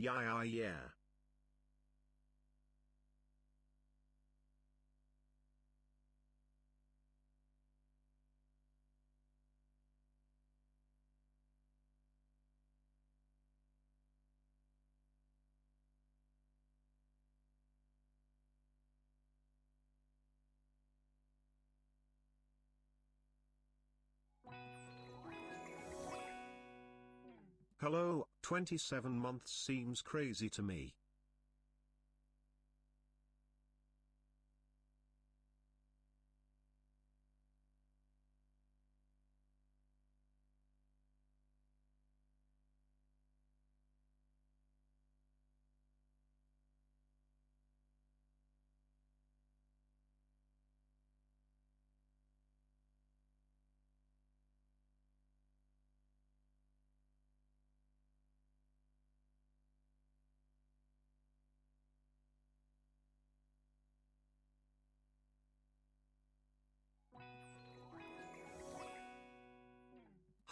Yeah. Hello, 27 months seems crazy to me.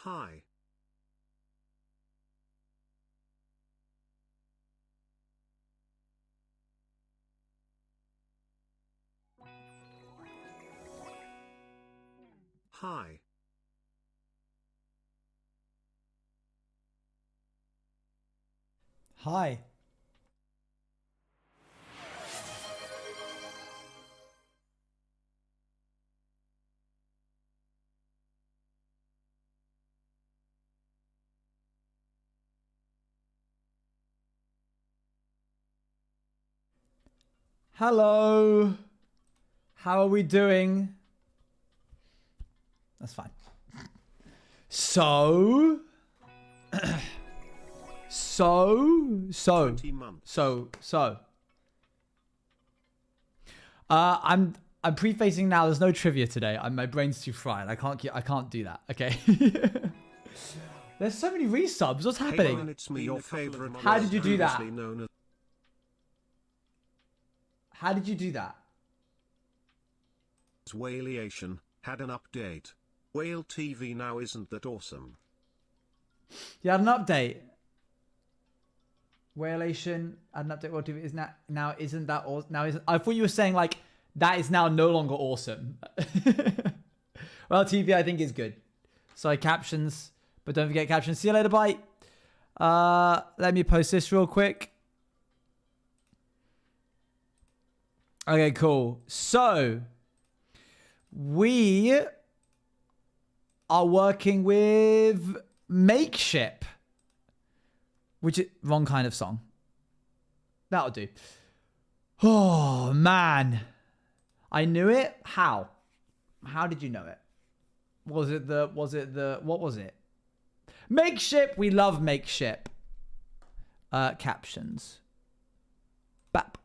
Hi. Hi. Hi. Hello. How are we doing? That's fine. So, 20 months. I'm prefacing now. There's no trivia today. My brain's too fried. I can't do that. Okay. There's so many resubs. What's Hey, happening? Owen, it's me, your favorite. How did you do that? previously known as How did you do that? Whaleation, had an update. Whale TV now isn't that awesome. You had an update. Whaleation had an update. What TV is now? Isn't that awesome? Now isn't? I thought you were saying like that is now no longer awesome. Well, TV I think is good. Sorry, captions, but don't forget captions. See you later. Bye. Let me post this real quick. Okay, cool. So we are working with Makeship, which is wrong kind of song. That'll do. Oh man, I knew it. How? How did you know it? Was it the? What was it? Makeship. We love Makeship. Captions. Bap.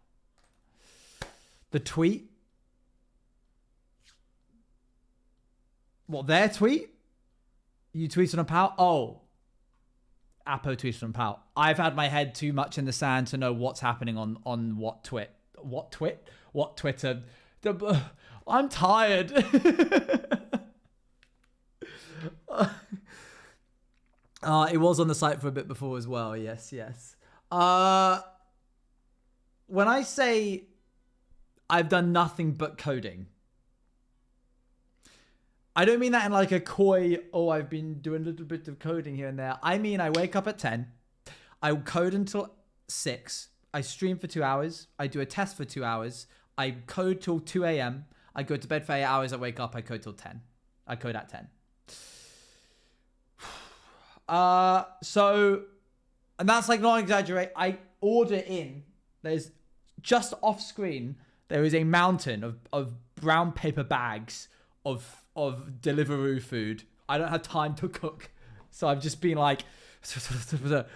The tweet. What, their tweet? You tweeted on Pal? Oh. Apo tweeted on Pal. I've had my head too much in the sand to know what's happening on what Twitter. I'm tired. It was on the site for a bit before as well. Yes. When I say I've done nothing but coding, I don't mean that in like a coy, oh, I've been doing a little bit of coding here and there. I mean, I wake up at 10. I code until 6. I stream for 2 hours. I do a test for 2 hours. I code till 2 a.m. I go to bed for 8 hours. I wake up. I code till 10. I code at 10. And that's like not exaggerate. I order in. There's just off screen. There is a mountain of brown paper bags of Deliveroo food. I don't have time to cook, so I've just been like, but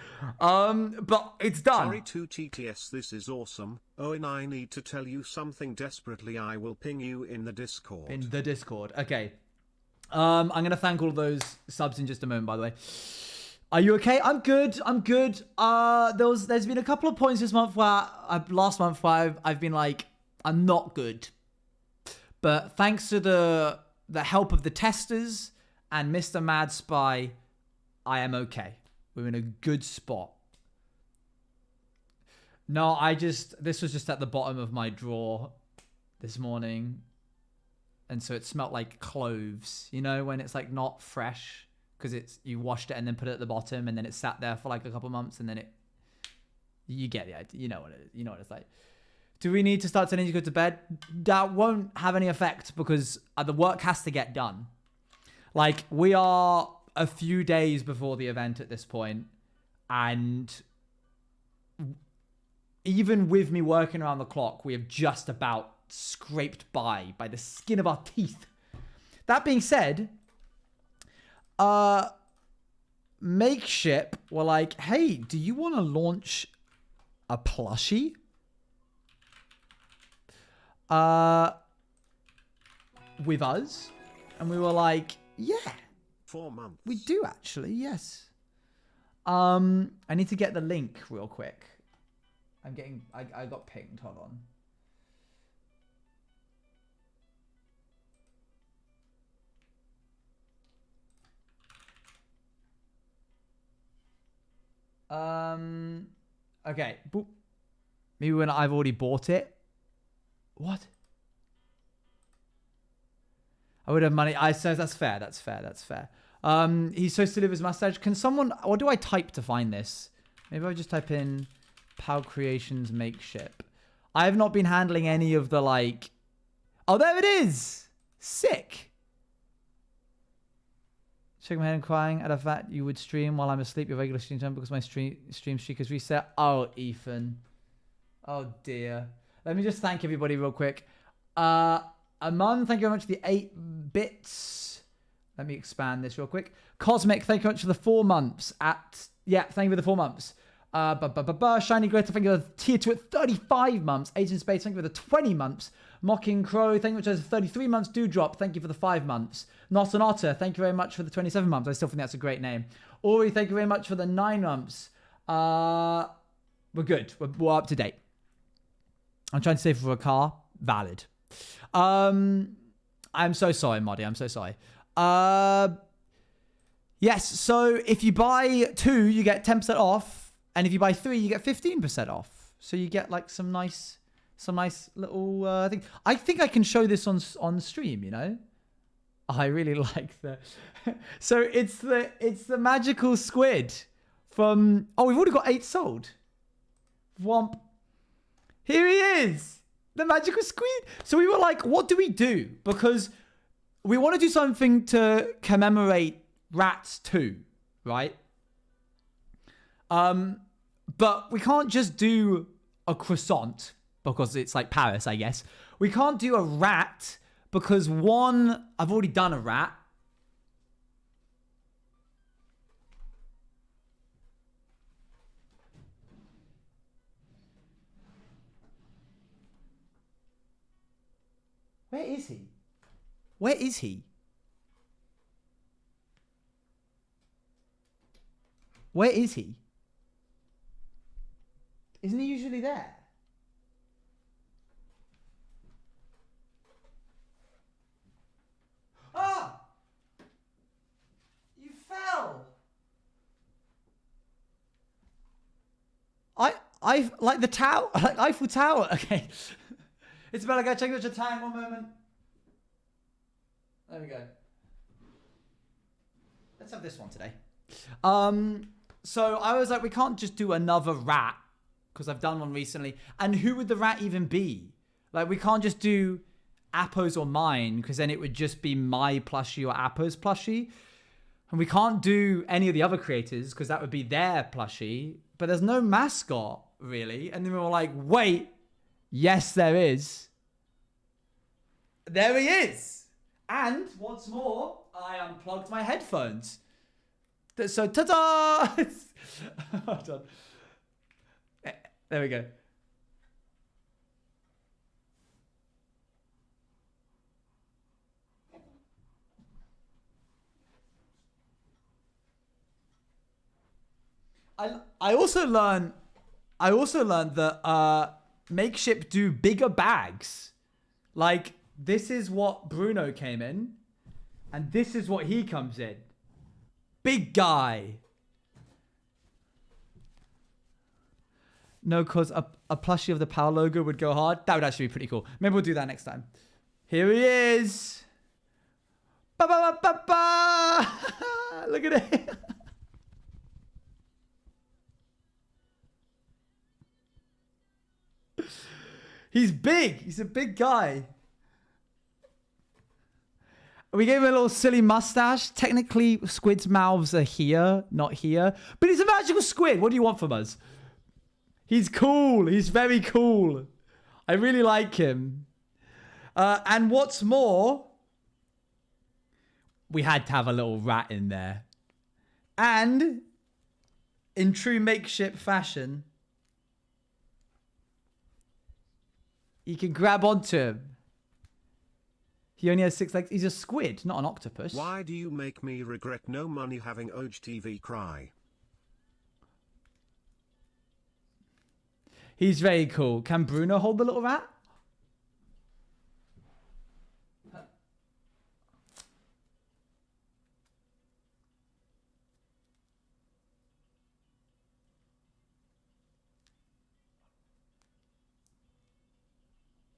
it's done. Sorry to TTS, this is awesome. Owen, I need to tell you something desperately. I will ping you in the Discord. In the Discord, okay. I'm gonna thank all those subs in just a moment. By the way, are you okay? I'm good. There's been a couple of points this month where last month where I've been like, I'm not good, but thanks to the help of the testers and Mr. Mad Spy, I am okay. We're in a good spot. No, this was just at the bottom of my drawer this morning. And so it smelled like cloves, you know, when it's like not fresh because you washed it and then put it at the bottom and then it sat there for like a couple months and then you get the idea. You know what it's like. Do we need to start telling you to go to bed? That won't have any effect because the work has to get done. Like, we are a few days before the event at this point, and even with me working around the clock, we have just about scraped by the skin of our teeth. That being said, Makeship were like, hey, do you want to launch a plushie? With us? And we were like, yeah. 4 months. We do actually, yes. I need to get the link real quick. I got pinged, hold on. Okay. Boop. Maybe when I've already bought it. What? I would have money. I says that's fair. That's fair. That's fair. He's supposed to live his mustache. Can someone? What do I type to find this? Maybe I just type in Pal Creations Makeship. I have not been handling any of the like. Oh, there it is. Sick. Shaking my head and crying at a fact you would stream while I'm asleep. Your regular stream time because my stream streak is reset. Oh, Ethan. Oh dear. Let me just thank everybody real quick. Aman, thank you very much for the 8 bits. Let me expand this real quick. Cosmic, thank you very much for the 4 months. Thank you for the 4 months. Shiny Glitter, thank you for the tier 2 at 35 months. Agent Space, thank you for the 20 months. Mocking Crow, thank you very much for the 33 months. Dewdrop, thank you for the 5 months. Not an Otter, thank you very much for the 27 months. I still think that's a great name. Ori, thank you very much for the 9 months. We're good. We're up to date. I'm trying to save for a car. Valid. I'm so sorry, Moddy. I'm so sorry. Yes, so if you buy 2, you get 10% off. And if you buy 3, you get 15% off. So you get like some nice little thing. I think I can show this on stream, you know? I really like the... So it's the magical squid from... Oh, we've already got 8 sold. Womp. Here he is. The magical squid. So we were like, what do we do? Because we want to do something to commemorate Rats 2, right? But we can't just do a croissant because it's like Paris, I guess. We can't do a rat because one, I've already done a rat. Where is he? Where is he? Where is he? Isn't he usually there? Ah! You fell! I like the tower, like Eiffel Tower. Okay. It's about to go check the tank. 1 moment. There we go. Let's have this one today. So I was like, we can't just do another rat because I've done one recently. And who would the rat even be? Like, we can't just do Appo's or mine because then it would just be my plushie or Appo's plushie. And we can't do any of the other creators because that would be their plushie. But there's no mascot, really. And then we were like, wait. Yes, there is. There he is. And what's more, I unplugged my headphones. So, ta-da! Hold on. There we go. I also learned that Makeship do bigger bags. Like, this is what Bruno came in, and this is what he comes in. Big guy. No, because a plushie of the Power logo would go hard. That would actually be pretty cool. Maybe we'll do that next time. Here he is. Ba ba ba ba ba. Look at it. He's big. He's a big guy. We gave him a little silly mustache. Technically, squid's mouths are here, not here. But he's a magical squid. What do you want from us? He's cool. He's very cool. I really like him. And what's more, we had to have a little rat in there. And in true makeship fashion, you can grab onto him. He only has 6 legs. He's a squid, not an octopus. Why do you make me regret no money having OG TV cry? He's very cool. Can Bruno hold the little rat?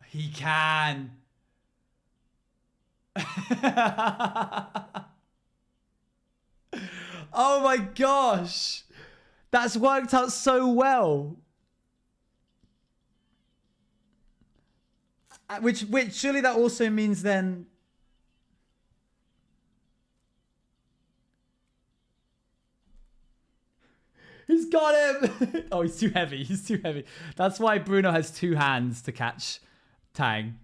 He can. Oh my gosh. That's worked out so well. Which surely that also means then he's got him. Oh, he's too heavy. He's too heavy. That's why Bruno has 2 hands to catch Tang.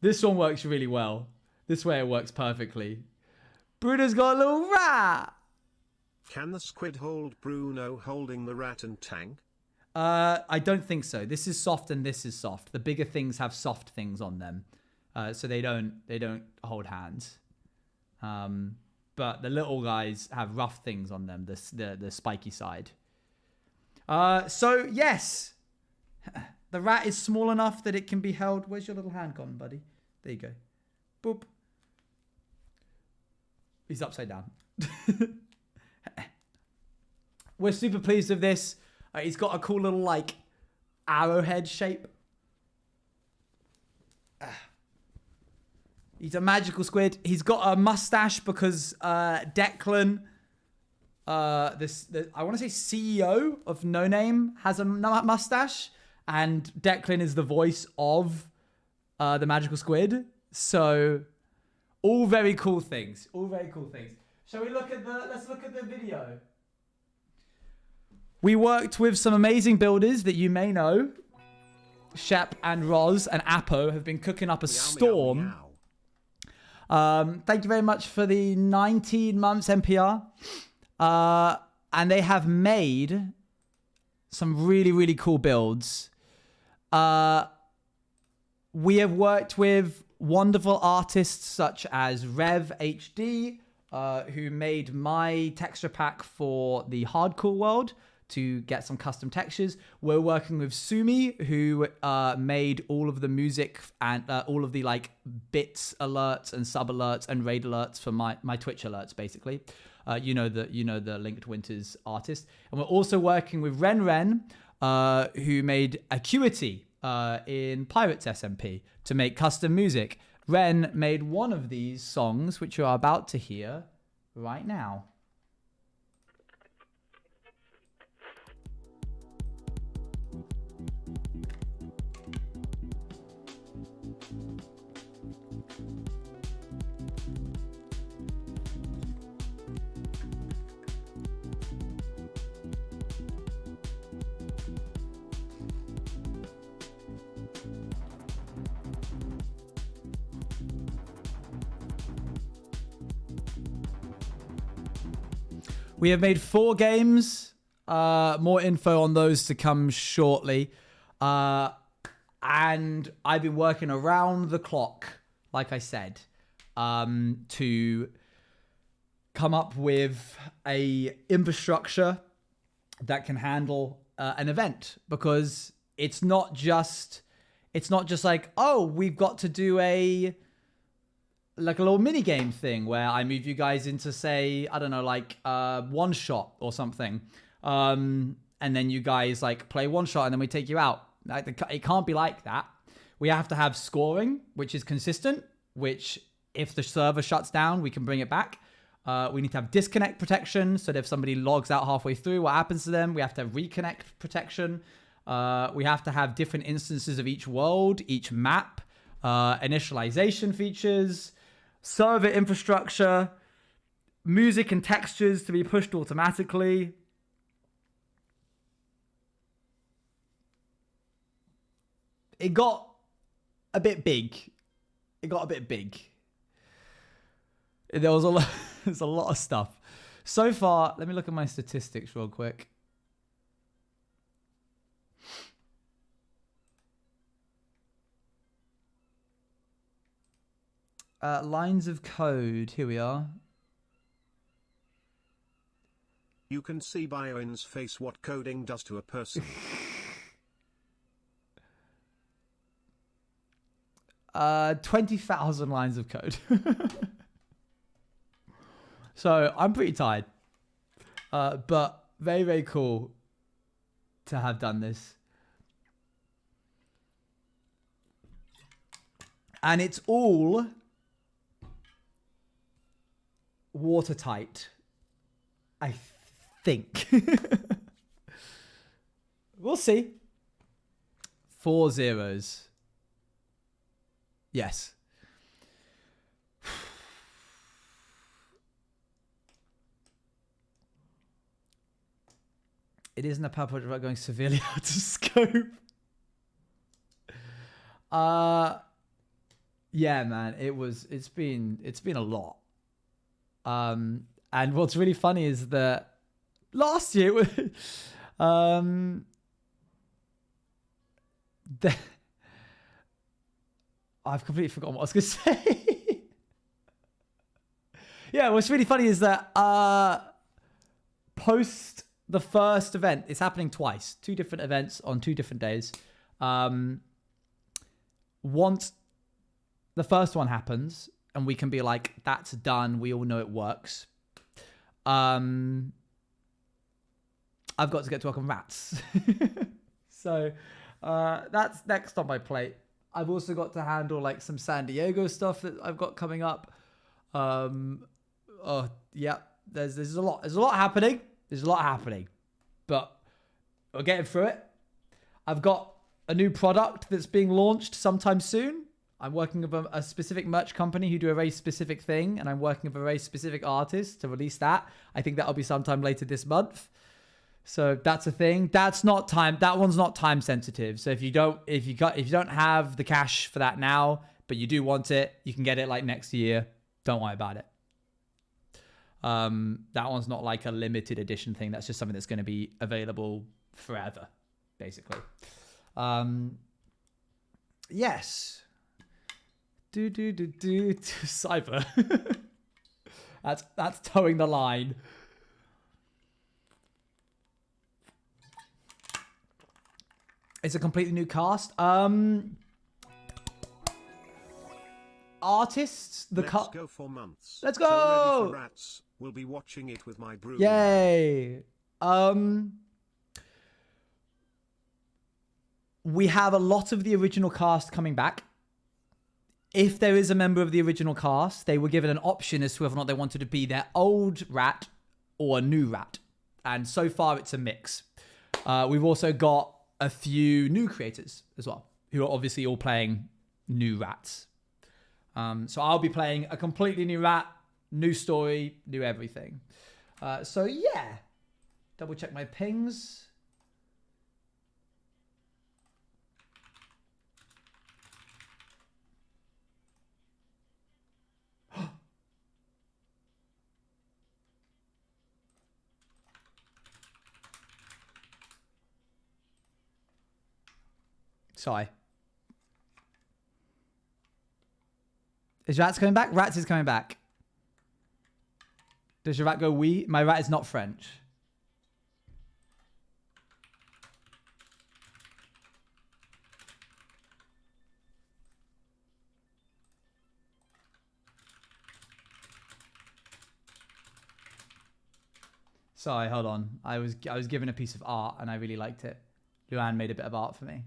This one works really well. This way it works perfectly. Bruno's got a little rat. Can the squid hold Bruno holding the rat and Tang? I don't think so. This is soft and this is soft. The bigger things have soft things on them, so they don't hold hands. But the little guys have rough things on them. The spiky side. So yes, the rat is small enough that it can be held. Where's your little hand gone, buddy? There you go. Boop. He's upside down. We're super pleased with this. He's got a cool little, like, arrowhead shape. He's a magical squid. He's got a mustache because Declan, I want to say CEO of No Name, has a mustache. And Declan is the voice of the magical squid. So, all very cool things. All very cool things. Shall we look at let's look at the video. We worked with some amazing builders that you may know. Shep and Roz and Apo have been cooking up a storm. Thank you very much for the 19 months NPR. And they have made some really, really cool builds. We have worked with wonderful artists such as Rev HD, who made my texture pack for the hardcore world to get some custom textures. We're working with Sumi, who made all of the music and all of the like bits alerts and sub alerts and raid alerts for my Twitch alerts, basically. You know the Linked Winters artist. And we're also working with Ren, who made Acuity in Pirates SMP to make custom music. Ren made one of these songs, which you are about to hear right now. We have made 4 games. More info on those to come shortly. And I've been working around the clock, like I said, to come up with a infrastructure that can handle an event, because it's not just like, oh, we've got to do a little mini game thing where I move you guys into, say, I don't know, like one shot or something. and then you guys like play one shot and then we take you out. Like, it can't be like that. We have to have scoring, which is consistent, which if the server shuts down, we can bring it back. We need to have disconnect protection, so that if somebody logs out halfway through, what happens to them? We have to have reconnect protection. We have to have different instances of each world, each map, initialization features, server infrastructure, music and textures to be pushed automatically. It got a bit big. It got a bit big. There was there's a lot of stuff. So far, let me look at my statistics real quick. Lines of code. Here we are. You can see by Owen's face what coding does to a person. 20,000 lines of code. So I'm pretty tired. But very, very cool to have done this. And it's all watertight, I think. We'll see. 4 zeros. Yes. It isn't a power project about going severely out of scope. Yeah, man, it's been a lot. And what's really funny is that last year I've completely forgotten what I was going to say. Yeah, what's really funny is that post the first event, it's happening twice. 2 different events on 2 different days. Once the first one happens, and we can be like, that's done. We all know it works. I've got to get to work on rats. So that's next on my plate. I've also got to handle like some San Diego stuff that I've got coming up. Oh yeah, there's a lot happening. There's a lot happening, but we're getting through it. I've got a new product that's being launched sometime soon. I'm working with a specific merch company who do a very specific thing, and I'm working with a very specific artist to release that. I think that'll be sometime later this month. So that's a thing. That one's not time sensitive. So if you don't have the cash for that now, but you do want it, you can get it like next year. Don't worry about it. That one's not like a limited edition thing. That's just something that's going to be available forever, basically. Yes. Cyber. That's towing the line. It's a completely new cast. Artists. Let's go for months. Let's go. So ready for rats. We'll be watching it with my broom. Yay. We have a lot of the original cast coming back. If there is a member of the original cast, they were given an option as to whether or not they wanted to be their old rat or a new rat. And so far, it's a mix. We've also got a few new creators as well, who are obviously all playing new rats. So I'll be playing a completely new rat, new story, new everything. So yeah, double check my pings. Sorry. Is Rats coming back? Rats is coming back. Does your rat go wee? My rat is not French. Sorry, hold on. I was given a piece of art and I really liked it. Luan made a bit of art for me.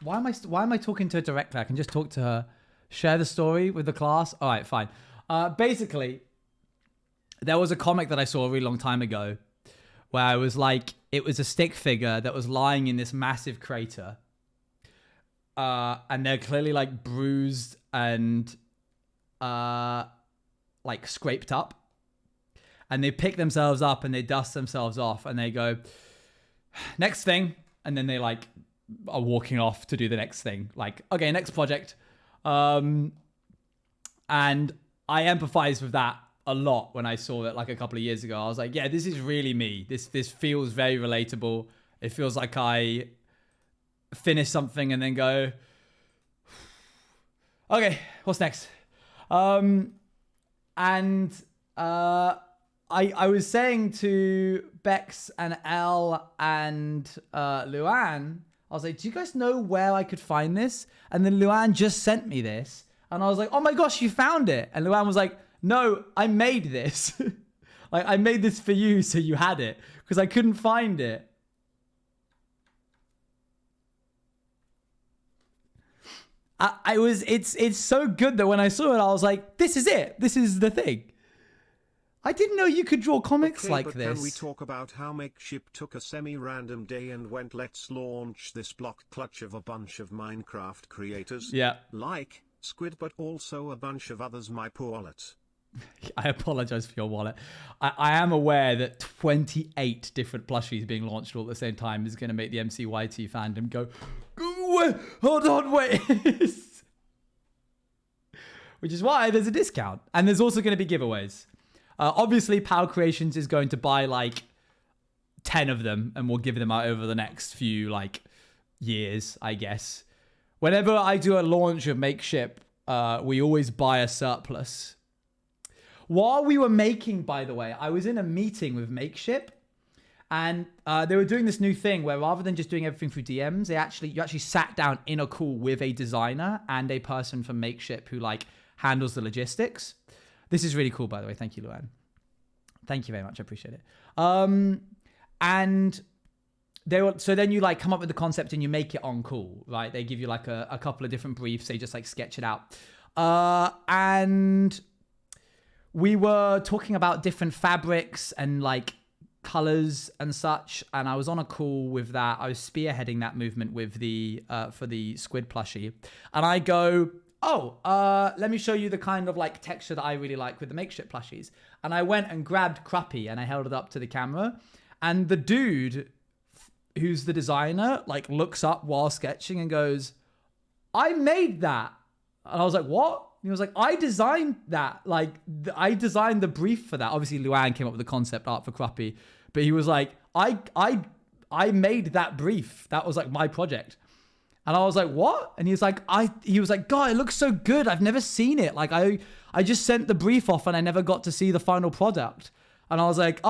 Why am I talking to her directly? I can just talk to her. Share the story with the class. All right, fine. Basically, there was a comic that I saw a really long time ago where I was like, it was a stick figure that was lying in this massive crater. And they're clearly like bruised and like scraped up. And they pick themselves up and they dust themselves off and they go, next thing. And then they like are walking off to do the next thing. Like, okay, next project. And I empathize with that a lot when I saw it like a couple of years ago. I was like, yeah, this is really me. This feels very relatable. It feels like I finish something and then go, okay, what's next? I was saying to Bex and Elle and Luan, I was like, do you guys know where I could find this? And then Luan just sent me this. And I was like, oh my gosh, you found it. And Luan was like, no, I made this. Like, I made this for you so you had it. Because I couldn't find it. It's so good that when I saw it, I was like, this is it. This is the thing. I didn't know you could draw comics like this. Can we talk about how Makeship took a semi-random day and went, let's launch this block clutch of a bunch of Minecraft creators? Yeah. Like Squid, but also a bunch of others. My poor wallet. I apologize for your wallet. I am aware that 28 different plushies being launched all at the same time is going to make the MCYT fandom go, hold on, wait. Which is why there's a discount. And there's also going to be giveaways. Obviously, Power Creations is going to buy like 10 of them and we'll give them out over the next few like years, I guess. Whenever I do a launch of Makeship, we always buy a surplus. While we were making, by the way, I was in a meeting with Makeship and they were doing this new thing where rather than just doing everything through DMs, you actually sat down in a call with a designer and a person from Makeship who like handles the logistics. This is really cool, by the way. Thank you, Luan. Thank you very much. I appreciate it. And so then you like come up with the concept and you make it on call, right? They give you like a couple of different briefs. They just like sketch it out. And we were talking about different fabrics and like colors and such. And I was on a call with that. I was spearheading that movement with for the Squid plushie. And I go, let me show you the kind of like texture that I really like with the Makeship plushies. And I went and grabbed Crappy and I held it up to the camera. And the dude who's the designer like looks up while sketching and goes, I made that. And I was like, what? And he was like, I designed that. Like, I designed the brief for that. Obviously, Luan came up with the concept art for Crappy. But he was like, I made that brief. That was like my project. And I was like, what? And he was like, God, it looks so good. I've never seen it. Like, I just sent the brief off and I never got to see the final product. And I was like,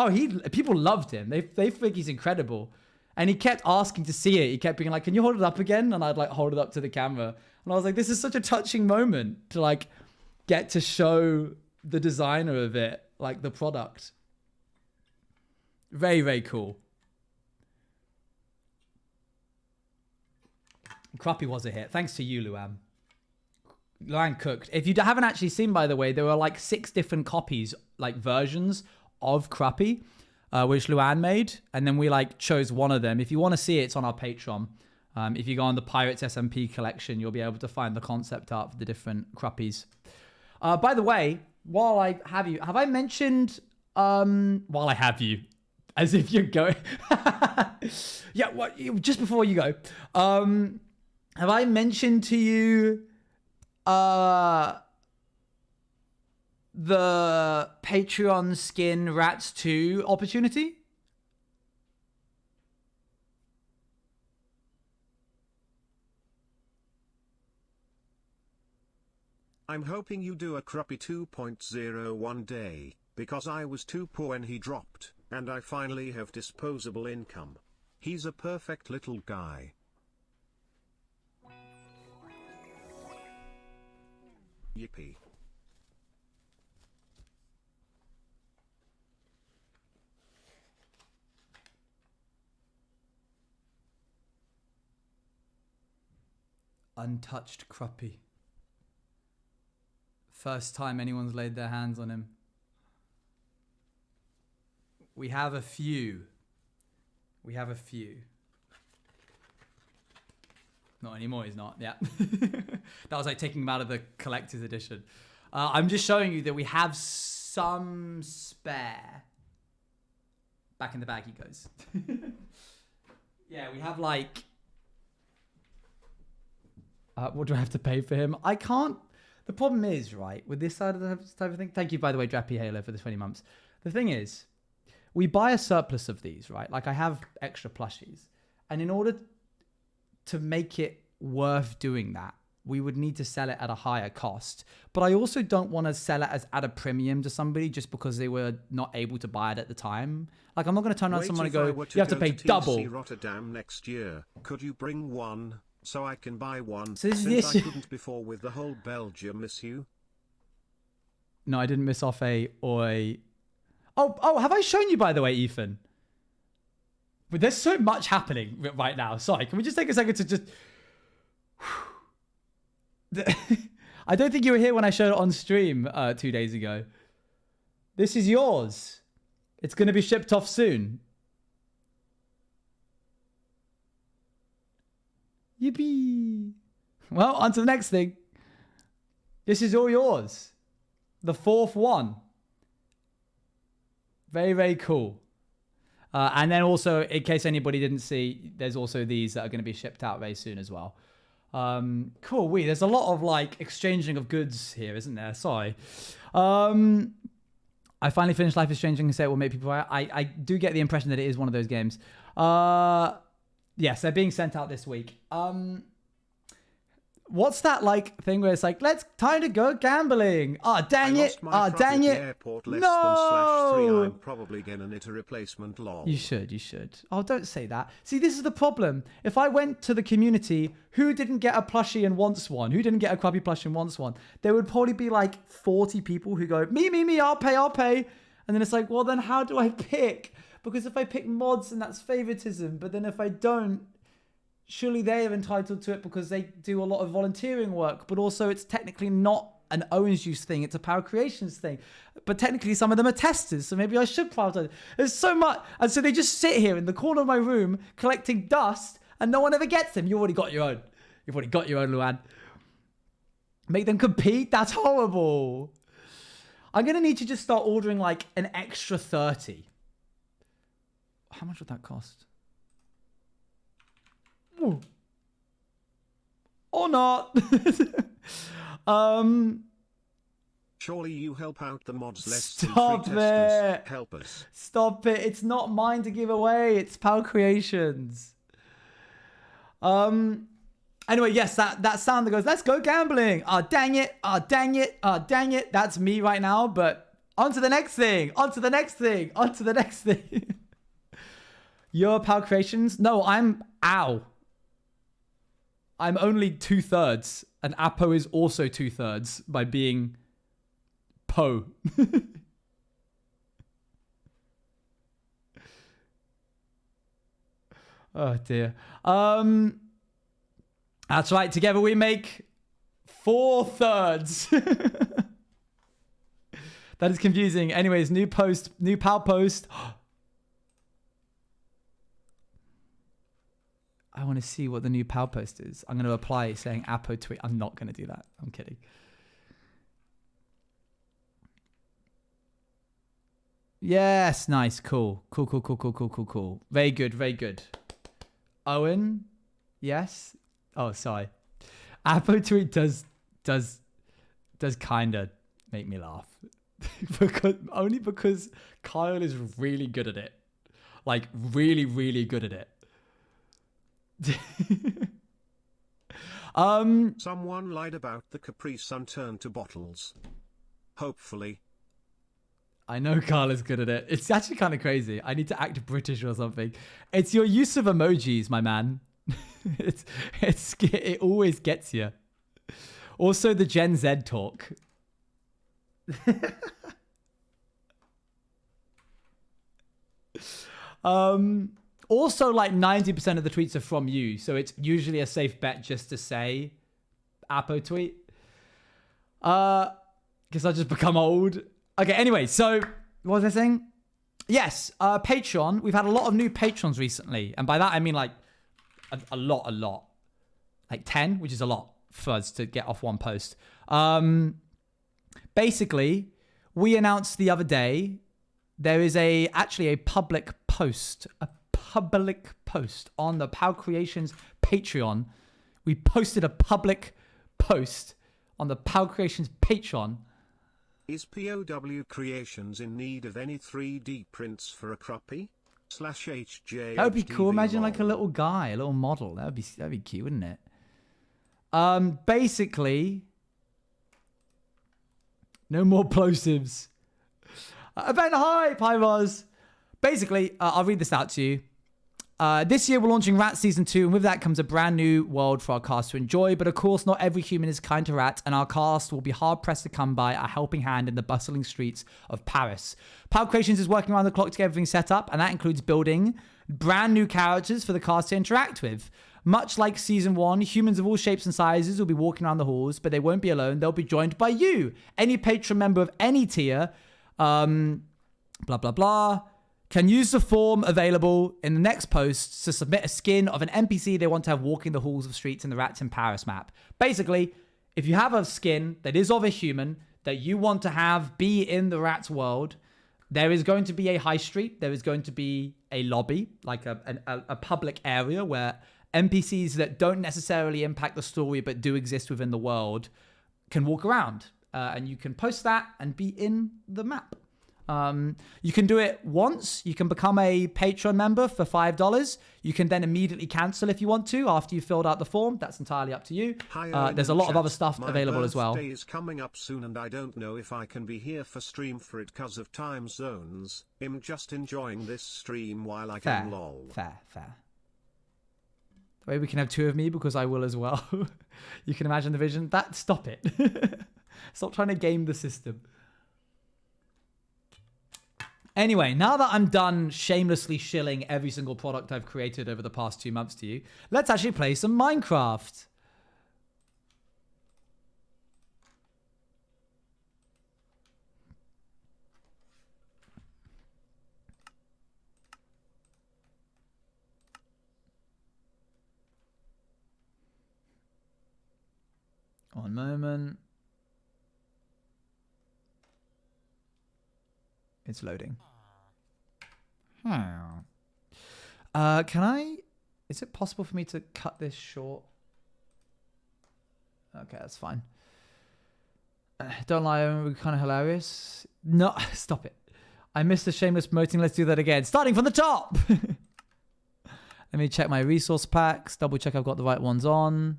people loved him. They think he's incredible. And he kept asking to see it. He kept being like, can you hold it up again? And I'd like hold it up to the camera. And I was like, this is such a touching moment to like get to show the designer of it, like the product. Very, very cool. Crappy was a hit. Thanks to you, Luan. Luan cooked. If you haven't actually seen, by the way, there were like 6 different copies, like versions of Crappy, which Luan made. And then we like chose one of them. If you want to see it, it's on our Patreon. If you go on the Pirates SMP collection, you'll be able to find the concept art for the different Crappies. By the way, while I have you, have I mentioned, while I have you, as if you're going, yeah, what, just before you go, have I mentioned to you the Patreon skin Rats 2 opportunity? I'm hoping you do a Crappy 2.0 one day, because I was too poor when he dropped, and I finally have disposable income. He's a perfect little guy. Yippee. Untouched Cruppy. First time anyone's laid their hands on him. We have a few. We have a few. Not anymore, he's not. Yeah. That was like taking him out of the collector's edition. I'm just showing you that we have some spare. Back in the bag he goes. Yeah, we have like... what do I have to pay for him? I can't... The problem is, right, with this side of the type of thing... Thank you, by the way, Drappy Halo, for the 20 months. The thing is, we buy a surplus of these, right? Like, I have extra plushies. And in order to make it worth doing that, we would need to sell it at a higher cost. But I also don't want to sell it as at a premium to somebody just because they were not able to buy it at the time. Like, I'm not going to turn around to someone and go, you have to pay double. Rotterdam next year. Could you bring one so I can buy one? So this since is I couldn't before with the whole Belgium issue. No, I didn't miss off a or a... Oh, have I shown you, by the way, Ethan? But there's so much happening right now. Sorry, can we just take a second to just... I don't think you were here when I showed it on stream 2 days ago. This is yours. It's going to be shipped off soon. Yippee. Well, on to the next thing. This is all yours. The fourth one. Very, very cool. And then also, in case anybody didn't see, there's also these that are going to be shipped out very soon as well. Cool. There's a lot of like exchanging of goods here, isn't there? Sorry. I finally finished Life is Strange and say it will make people... I do get the impression that it is one of those games. Yes, they're being sent out this week. What's that like thing where it's like, time to go gambling? Dang it. Dang it. Airport less no. than /3. I'm probably gonna need a replacement lol. You should. Oh, don't say that. See, this is the problem. If I went to the community, who didn't get a plushie and wants one? Who didn't get a crappy plushie and wants one? There would probably be like 40 people who go, me, I'll pay. And then it's like, well, then how do I pick? Because if I pick mods, then that's favoritism. But then if I don't, surely they are entitled to it because they do a lot of volunteering work. But also it's technically not an Owen's use thing. It's a Power Creations thing. But technically some of them are testers. So maybe I should prioritize. There's so much. And so they just sit here in the corner of my room collecting dust and no one ever gets them. You've already got your own. Luan. Make them compete? That's horrible. I'm going to need to just start ordering like an extra 30. How much would that cost? Ooh. Or not. Surely you help out the mods less Stop than 3 testers. it. Help us. Stop it. It's not mine to give away. It's Power Creations. Anyway, yes, that sound that goes, let's go gambling. Dang it. That's me right now. But on to the next thing. Your Power Creations? No, I'm Ow. I'm only 2/3. And Apo is also 2/3 by being Po. Oh dear. That's right. Together we make 4/3. That is confusing. Anyways, new PAL post. I want to see what the new PAL post is. I'm going to apply saying Apo tweet. I'm not going to do that. I'm kidding. Yes, nice, cool. Very good. Owen, yes. Oh, sorry. Apo tweet does kind of make me laugh, because Kyle is really good at it, like really good at it. Someone lied about the Capri Sun turned to bottles. Hopefully. I know Carl is good at it. It's actually kind of crazy. I need to act British or something. It's your use of emojis, my man. It always gets you. Also, the Gen Z talk. Also, like 90% of the tweets are from you, so it's usually a safe bet just to say Apo tweet. Because I just become old. Okay, anyway, so what was I saying? Yes, Patreon. We've had a lot of new patrons recently, and by that I mean like a lot, like 10, which is a lot for us to get off one post. Basically, we announced the other day there is actually a public post on the Pow Creations Patreon. We posted a public post on the Pow Creations Patreon. Is POW Creations in need of any 3D prints for a croppy? /HJ. That would be cool. Imagine like a little guy, a little model. That'd be cute, wouldn't it? Basically, no more plosives. Event hype, hi Roz. Basically, I'll read this out to you. This year we're launching Rat Season 2, and with that comes a brand new world for our cast to enjoy. But of course, not every human is kind to rats, and our cast will be hard-pressed to come by a helping hand in the bustling streets of Paris. Pow Creations is working around the clock to get everything set up, and that includes building brand new characters for the cast to interact with. Much like Season 1, humans of all shapes and sizes will be walking around the halls, but they won't be alone. They'll be joined by you, any patron member of any tier, blah, blah, blah, can use the form available in the next post to submit a skin of an NPC they want to have walking the halls of streets in the Rats in Paris map. Basically, if you have a skin that is of a human that you want to have be in the Rats world, there is going to be a high street. There is going to be a lobby, like a public area where NPCs that don't necessarily impact the story but do exist within the world can walk around. And you can post that and be in the map. You can do it once. You can become a Patreon member for $5. You can then immediately cancel if you want to after you've filled out the form. That's entirely up to you. There's a lot of other stuff available as well. My birthday is coming up soon and I don't know if I can be here for stream for it because of time zones. I'm just enjoying this stream while I can lol. Fair. The way we can have two of me because I will as well. You can imagine the vision. Stop it. Stop trying to game the system. Anyway, now that I'm done shamelessly shilling every single product I've created over the past 2 months to you, let's actually play some Minecraft. One moment. It's loading. Can I... Is it possible for me to cut this short? Okay, that's fine. Don't lie, we're kind of hilarious. No, stop it. I missed the shameless promoting. Let's do that again. Starting from the top. Let me check my resource packs. Double check I've got the right ones on.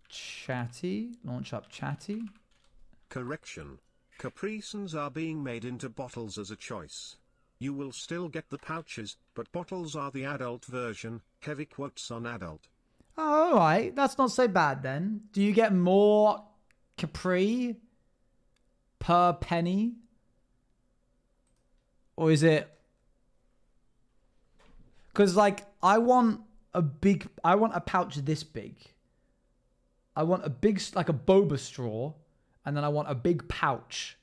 Chatty. Launch up Chatty. Correction. Capri Suns are being made into bottles as a choice. You will still get the pouches, but bottles are the adult version. Heavy quotes on adult. Oh, alright. That's not so bad then. Do you get more Capri per penny? Or is it... Because, like, I want a pouch this big. I want a big, like a boba straw, and then I want a big pouch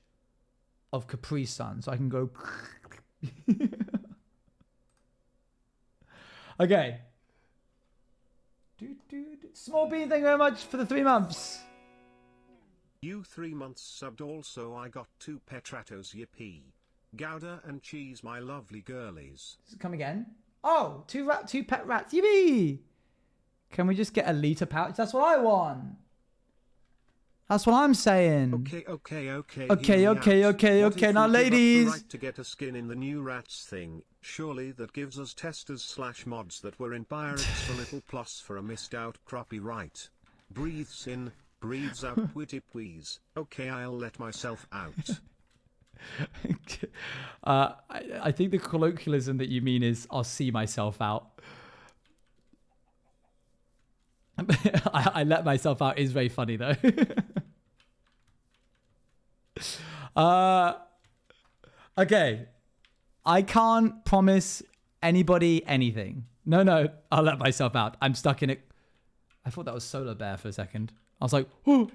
of Capri Sun, so I can go... Okay. Small Bean, thank you very much for the 3 months. You 3 months subbed also. I got 2 Petratos, yippee. Gouda and cheese, my lovely girlies. Come again? Oh, 2 pet rats, yippee! Can we just get a liter pouch? That's what I want. That's what I'm saying. Okay. Now, ladies. The right to get a skin in the new rats thing. Surely that gives us testers/mods that were in pirates a little plus for a missed out crappy, right? Breathes in, breathes out, witty please. Okay, I'll let myself out. I think the colloquialism that you mean is I'll see myself out. I let myself out is very funny though. Okay. I can't promise anybody anything. No, I'll let myself out. I'm stuck in it. I thought that was Solar Bear for a second. I was like, whoo.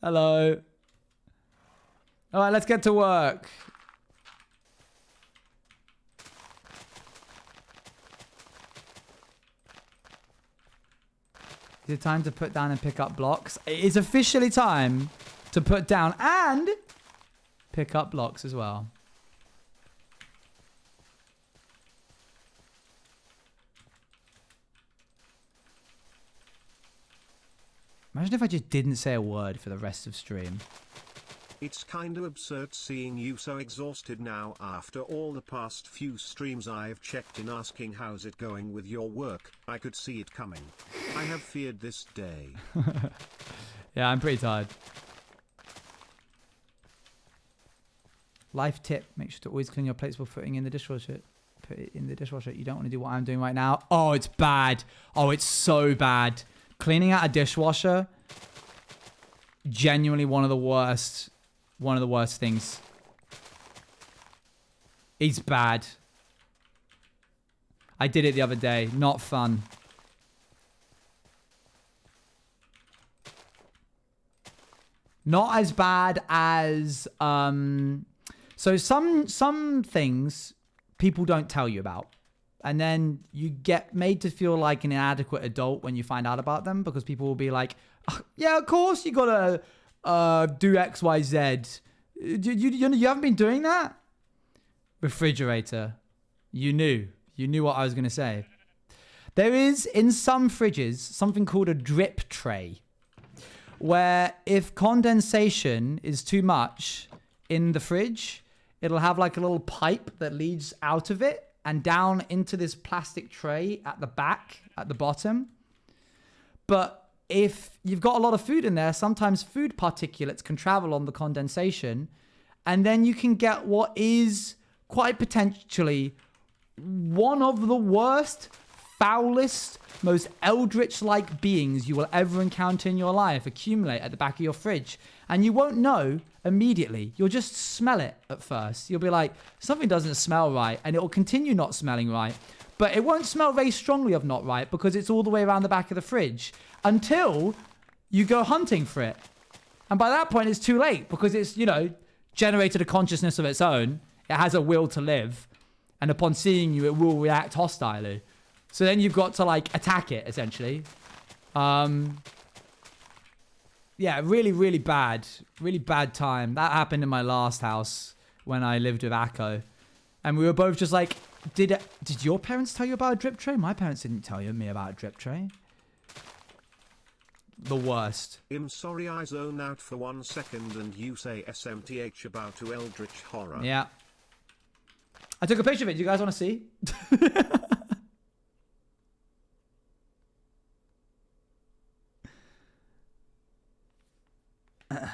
Hello. All right, let's get to work. Is it time to put down and pick up blocks? It is officially time to put down and pick up blocks as well. Imagine if I just didn't say a word for the rest of stream. It's kinda absurd seeing you so exhausted now after all the past few streams I've checked in asking how's it going with your work. I could see it coming. I have feared this day. Yeah, I'm pretty tired. Life tip, make sure to always clean your plates before putting in the dishwasher. Put it in the dishwasher. You don't want to do what I'm doing right now. Oh, it's bad. Oh, it's so bad. Cleaning out a dishwasher, genuinely one of the worst things. It's bad. I did it the other day. Not fun. Not as bad as so some things people don't tell you about. And then you get made to feel like an inadequate adult when you find out about them, because people will be like, oh, yeah, of course you gotta do X, Y, Z. You haven't been doing that? Refrigerator. You knew what I was gonna say. There is, in some fridges, something called a drip tray, where if condensation is too much in the fridge, it'll have like a little pipe that leads out of it and down into this plastic tray at the back, at the bottom. But if you've got a lot of food in there, sometimes food particulates can travel on the condensation, and then you can get what is quite potentially one of the worst, foulest, most eldritch-like beings you will ever encounter in your life accumulate at the back of your fridge. And you won't know immediately. You'll just smell it at first. You'll be like, something doesn't smell right, and it will continue not smelling right. But it won't smell very strongly of not right because it's all the way around the back of the fridge until you go hunting for it. And by that point, it's too late because it's, generated a consciousness of its own. It has a will to live. And upon seeing you, it will react hostilely. So then you've got to, attack it, essentially. Yeah, really, really bad. Really bad time. That happened in my last house when I lived with Akko. And we were both just like, did your parents tell you about a drip tray? My parents didn't tell me about a drip tray. The worst. I'm sorry I zone out for 1 second and you say SMTH about to Eldritch Horror. Yeah. I took a picture of it. Do you guys want to see?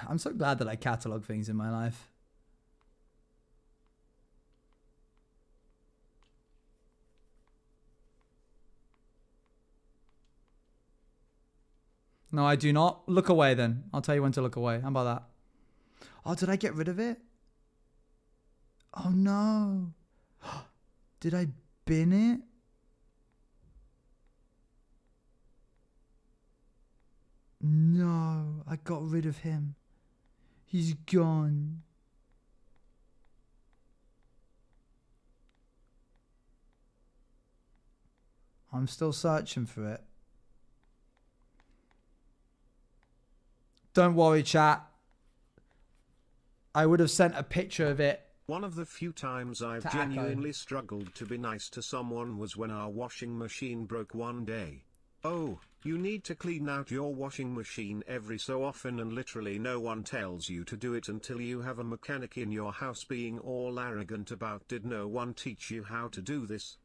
I'm so glad that I catalog things in my life. No, I do not. Look away then. I'll tell you when to look away. How about that? Oh, did I get rid of it? Oh no. Did I bin it? No, I got rid of him. He's gone. I'm still searching for it. Don't worry, chat. I would have sent a picture of it. One of the few times I've genuinely struggled to be nice to someone was when our washing machine broke one day. Oh, you need to clean out your washing machine every so often and literally no one tells you to do it until you have a mechanic in your house being all arrogant about did no one teach you how to do this?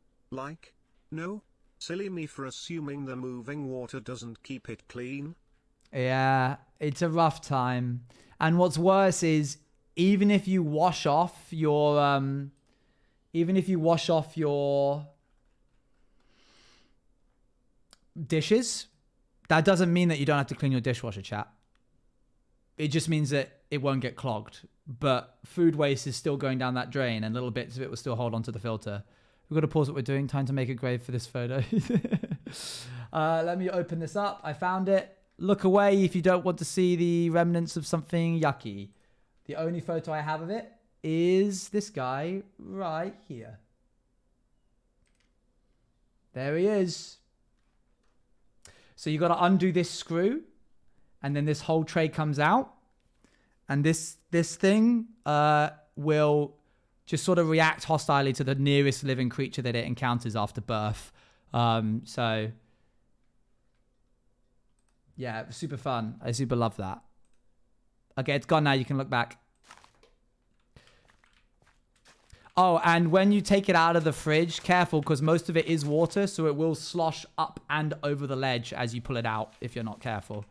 No? Silly me for assuming the moving water doesn't keep it clean? Yeah, it's a rough time. And what's worse is even if you wash off your dishes, that doesn't mean that you don't have to clean your dishwasher, chat. It just means that it won't get clogged. But food waste is still going down that drain and little bits of it will still hold onto the filter. We've got to pause what we're doing. Time to make a grave for this photo. Let me open this up. I found it. Look away if you don't want to see the remnants of something yucky. The only photo I have of it is this guy right here. There he is. So you got to undo this screw, and then this whole tray comes out, and this thing will just sort of react hostilely to the nearest living creature that it encounters after birth. So yeah, super fun. I super love that. Okay, it's gone now. You can look back. Oh, and when you take it out of the fridge, careful, because most of it is water, so it will slosh up and over the ledge as you pull it out if you're not careful.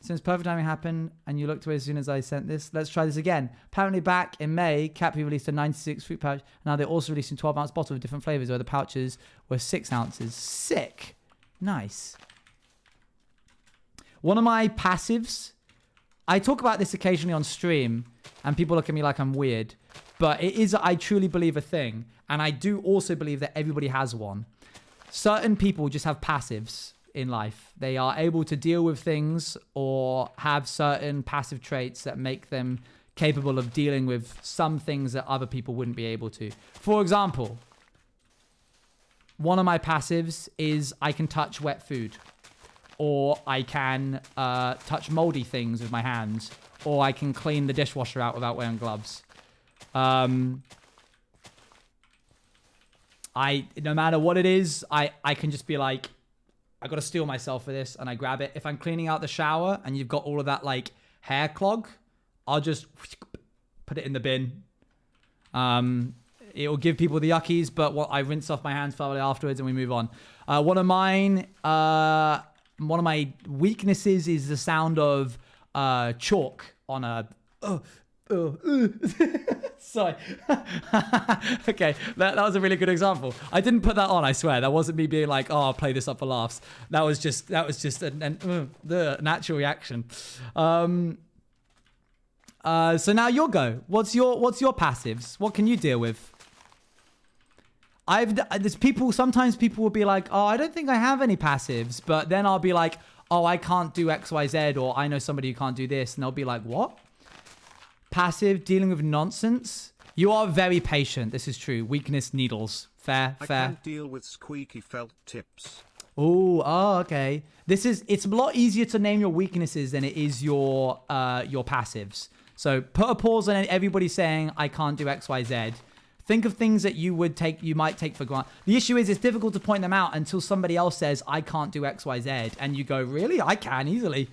Since perfect timing happened and you looked away as soon as I sent this, let's try this again. Apparently back in May, Cappy released a 96 fruit pouch. Now they're also releasing 12-ounce bottles with different flavors where the pouches were 6 ounces. Sick. Nice. One of my passives, I talk about this occasionally on stream and people look at me like I'm weird, but it is, I truly believe, a thing. And I do also believe that everybody has one. Certain people just have passives in life. They are able to deal with things or have certain passive traits that make them capable of dealing with some things that other people wouldn't be able to. For example, one of my passives is I can touch wet food, or I can touch moldy things with my hands, or I can clean the dishwasher out without wearing gloves. No matter what it is, I can just be like, I got to steel myself for this, and I grab it. If I'm cleaning out the shower and you've got all of that like hair clog, I'll just put it in the bin. It will give people the yuckies, but I rinse off my hands thoroughly afterwards and we move on. One of my weaknesses is the sound of chalk on a... Sorry. Okay, that was a really good example. I didn't put that on, I swear. That wasn't me being like, oh, I'll play this up for laughs. That was just the natural reaction. So now your go. What's your passives? What can you deal with? Sometimes people will be like, oh, I don't think I have any passives, but then I'll be like, oh, I can't do XYZ, or I know somebody who can't do this, and they'll be like, what? Passive, dealing with nonsense. You are very patient. This is true. Weakness, needles. Fair. I can't deal with squeaky felt tips. Oh, okay. It's a lot easier to name your weaknesses than it is your passives. So put a pause on everybody saying I can't do XYZ. Think of things that you might take for granted. The issue is it's difficult to point them out until somebody else says I can't do XYZ, and you go, really? I can easily.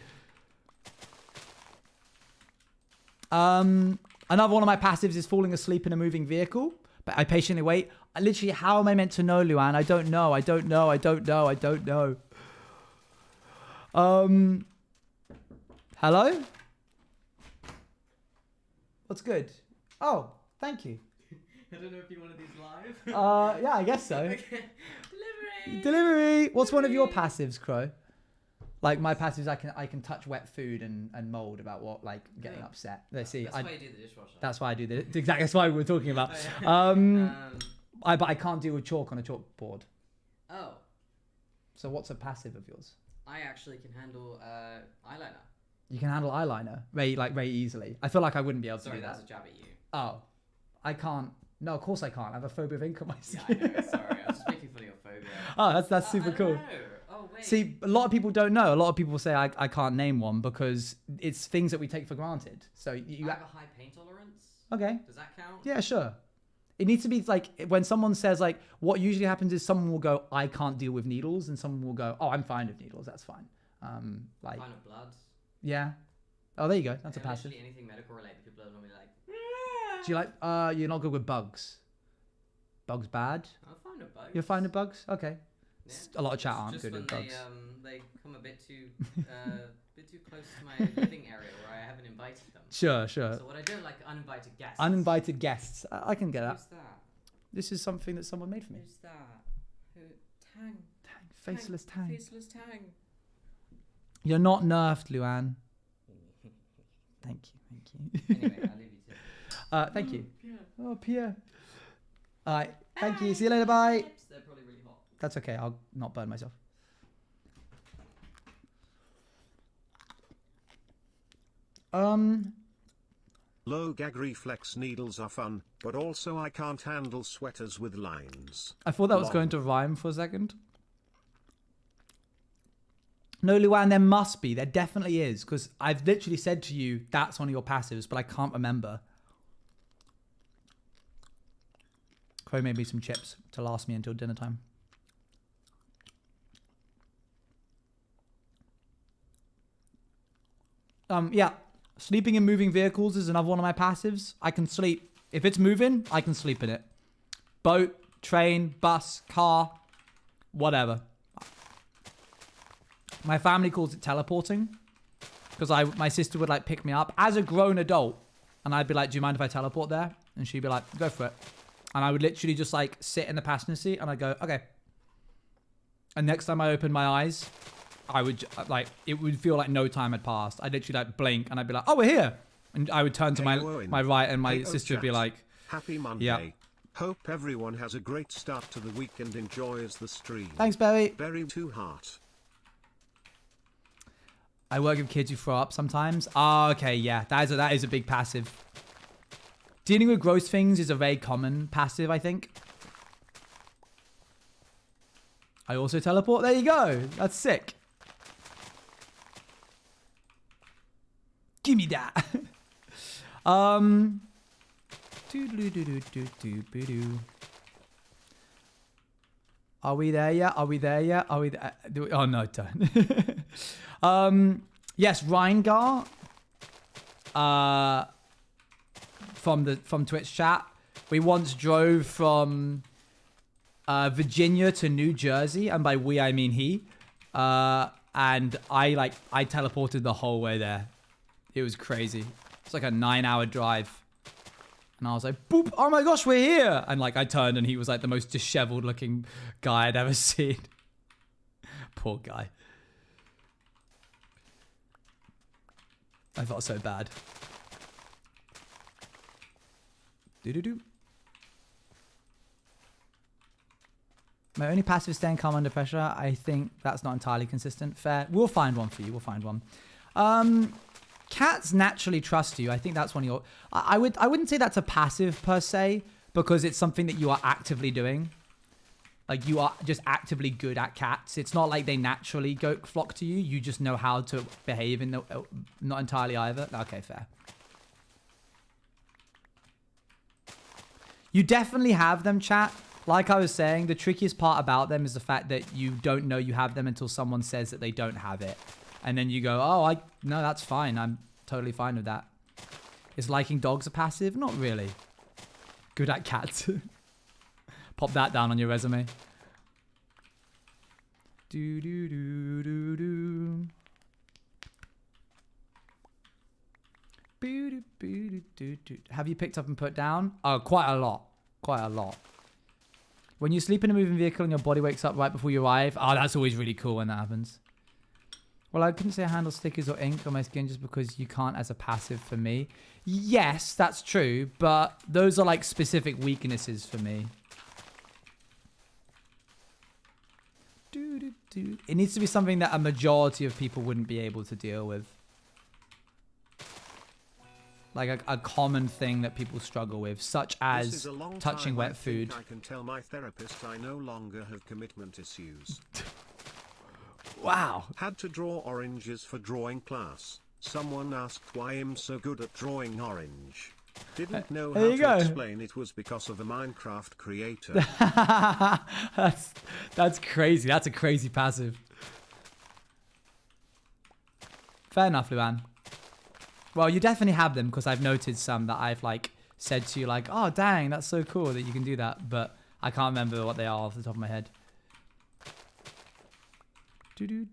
Another one of my passives is falling asleep in a moving vehicle, but I patiently wait. Literally, how am I meant to know, Luan? I don't know. Hello? What's good? Oh, thank you. I don't know if you wanted these live. Yeah, I guess so. Okay. Delivery. What's one of your passives, Crow? Like my passives, I can touch wet food and mold about what, like getting upset. Let's see. That's why you do the dishwasher. That's why I do the exactly. That's why we were talking about. But I can't deal with chalk on a chalkboard. Oh. So what's a passive of yours? I actually can handle eyeliner. You can handle eyeliner very easily. I feel like I wouldn't be able to do that. Sorry, that's a jab at you. Oh, I can't. No, of course I can't. I have a phobia of ink on my skin. Yeah, I know. Sorry, I was just making fun of your phobia. Oh, that's super cool. Oh, wait. See, a lot of people don't know. A lot of people say I can't name one because it's things that we take for granted. So I have a high pain tolerance. Okay. Does that count? Yeah, sure. It needs to be like when someone says like what usually happens is someone will go, I can't deal with needles, and someone will go, oh, I'm fine with needles. That's fine. Like Fine with blood. Yeah. Oh, there you go. That's a passive. Anything medical related, people are normally like. Do you like? You're not good with bugs. Bugs bad. I'm fine with bugs. You're fine with bugs. Okay. Yeah. A lot of chat aren't Just good when at drugs. they come a bit too close to my living area where I haven't invited them. Sure. So what I don't like are uninvited guests. Uninvited guests. I can get that. Who's that? This is something that someone made for me. Who's that? Who? Tang. Faceless Tang. Faceless Tang. You're not nerfed, Luan. Thank you. Anyway, I'll leave you to it. Thank you. Yeah. Oh, Pierre. All right. Thank you. See you later. Bye. They're probably really hot. That's okay. I'll not burn myself. Low gag reflex needles are fun, but also I can't handle sweaters with lines. I thought that was Long. going to rhyme for a second. No, Luan, there must be. There definitely is. Because I've literally said to you, that's one of your passives, but I can't remember. Chloe made me some chips to last me until dinner time. Yeah. Sleeping in moving vehicles is another one of my passives. I can sleep. If it's moving, I can sleep in it. Boat, train, bus, car, whatever. My family calls it teleporting. Because my sister would like pick me up as a grown adult. And I'd be like, do you mind if I teleport there? And she'd be like, go for it. And I would literally just like sit in the passenger seat and I'd go, okay. And next time I opened my eyes, I would like, it would feel like no time had passed. I'd literally like blink and I'd be like, oh, we're here. And I would turn to Owen. my right and my Hey, sister would be chat. like, Happy Monday. Yeah. Hope everyone has a great start to the week and enjoys the stream. thanks, Barry. Berry to heart. I work with kids who throw up sometimes. Oh, okay, yeah. That is a big passive. Dealing with gross things is a very common passive, I think. I also teleport. There you go. That's sick. Give me that. Are we there yet? Are we there yet? Are we there? Oh no, don't. Yes, Reingar. From Twitch chat. We once drove from Virginia to New Jersey, and by we I mean he. And I teleported the whole way there. It was crazy. It's like a 9-hour drive. And I was like, boop, oh my gosh, we're here. And like I turned and he was like the most disheveled looking guy I'd ever seen. Poor guy. I felt so bad. Do-do-do. My only passive is staying calm under pressure. I think that's not entirely consistent. Fair. We'll find one for you. We'll find one. Cats naturally trust you. I think that's one of your... I wouldn't say that's a passive per se, because it's something that you are actively doing. Like, you are just actively good at cats. It's not like they naturally flock to you. You just know how to behave in the... Not entirely either. Okay, fair. You definitely have them, chat. Like I was saying, the trickiest part about them is the fact that you don't know you have them until someone says that they don't have it. And then you go, oh, no, that's fine. I'm totally fine with that. Is liking dogs a passive? Not really. Good at cats. Pop that down on your resume. Do do do do do. Have you picked up and put down? Oh, quite a lot. Quite a lot. When you sleep in a moving vehicle and your body wakes up right before you arrive. Oh, that's always really cool when that happens. Well, I couldn't say I handle stickers or ink on my skin just because you can't as a passive for me. Yes, that's true. But those are like specific weaknesses for me. It needs to be something that a majority of people wouldn't be able to deal with. Like a common thing that people struggle with, such as touching wet food. I can tell my therapist I no longer have commitment issues. Wow. Had to draw oranges for drawing class. Someone asked why I'm so good at drawing orange. Didn't know how to explain it was because of the Minecraft creator. That's crazy. That's a crazy passive. Fair enough, Luan. Well, you definitely have them because I've noted some that I've like said to you like, oh, dang, that's so cool that you can do that. But I can't remember what they are off the top of my head. The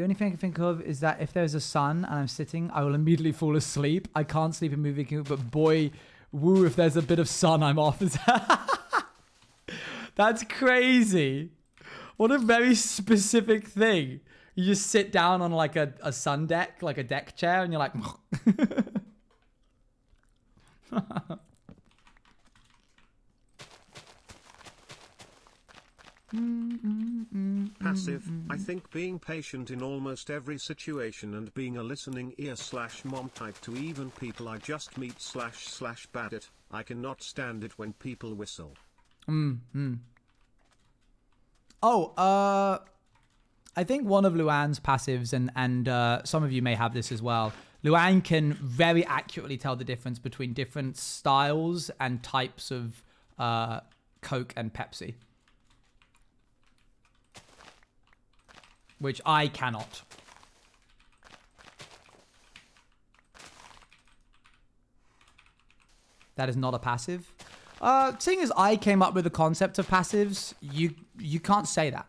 only thing I can think of is that if there's a sun and I'm sitting, I will immediately fall asleep. I can't sleep in movie, but boy, woo, if there's a bit of sun, I'm off. That's crazy. What a very specific thing. You just sit down on like a sun deck, like a deck chair, and you're like... Passive. I think being patient in almost every situation and being a listening ear / mom type to even people I just meet / bad at. I cannot stand it when people whistle. Oh, I think one of Luann's passives, and some of you may have this as well. Luann can very accurately tell the difference between different styles and types of Coke and Pepsi. Which I cannot. That is not a passive. Seeing as I came up with the concept of passives, you can't say that.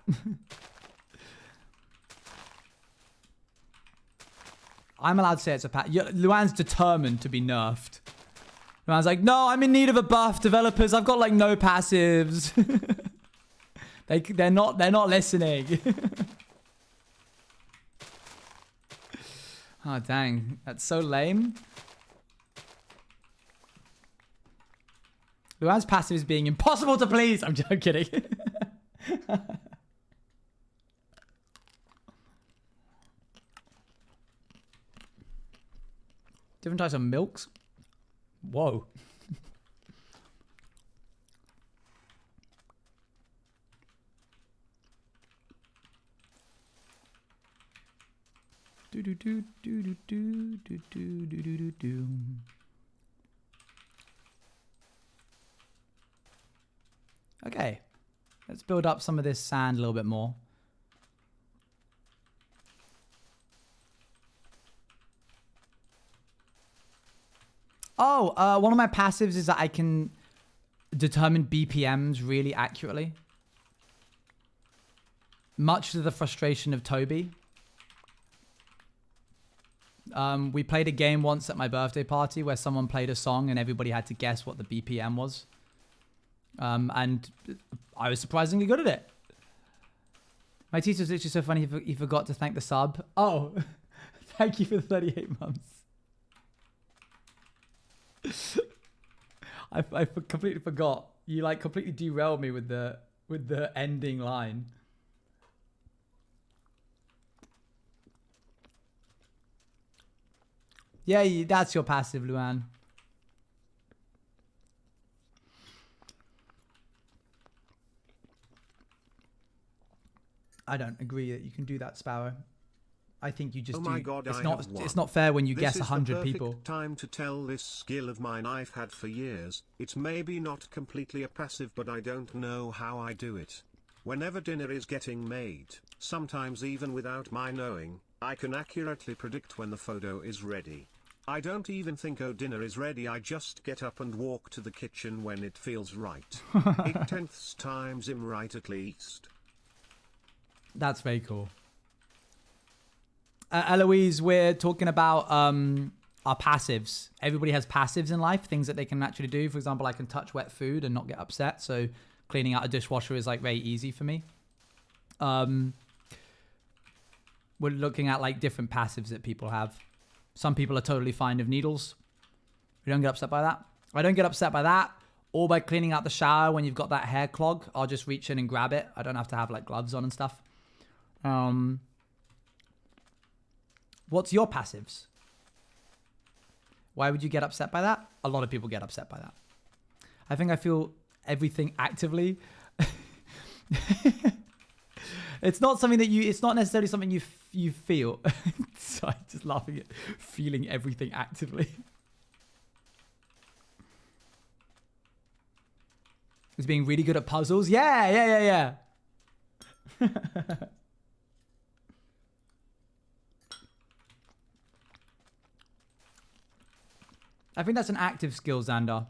I'm allowed to say it's a passive. Luann's determined to be nerfed. Luann's like, no, I'm in need of a buff, developers. I've got like no passives. They're not listening. Oh, dang. That's so lame. Luann's passive is being impossible to please. I'm kidding. Different types of milks? Whoa. Okay, let's build up some of this sand a little bit more. Oh, one of my passives is that I can determine BPMs really accurately. Much to the frustration of Toby. We played a game once at my birthday party where someone played a song and everybody had to guess what the BPM was. And I was surprisingly good at it. My teacher was literally so funny, he forgot to thank the sub. Oh, thank you for the 38 months. I completely forgot. You like completely derailed me with the ending line. Yeah, that's your passive, Luann. I don't agree that you can do that, Sparrow. I think you just oh my God, it's not fair when you this guess 100 people. This is the perfect time to tell this skill of mine I've had for years. It's maybe not completely a passive, but I don't know how I do it. Whenever dinner is getting made, sometimes even without my knowing, I can accurately predict when the photo is ready. I don't even think, oh, dinner is ready. I just get up and walk to the kitchen when it feels right. 8/10 times I'm right at least. That's very cool. Eloise, we're talking about our passives. Everybody has passives in life, things that they can actually do. For example, I can touch wet food and not get upset. So cleaning out a dishwasher is like very easy for me. We're looking at like different passives that people have. Some people are totally fine with needles. We don't get upset by that. I don't get upset by that. Or by cleaning out the shower when you've got that hair clog. I'll just reach in and grab it. I don't have to have like gloves on and stuff. What's your passives? Why would you get upset by that? A lot of people get upset by that. I think I feel everything actively. It's not something that it's not necessarily something you feel. Sorry, just laughing at feeling everything actively. It's being really good at puzzles. Yeah. I think that's an active skill, Xander.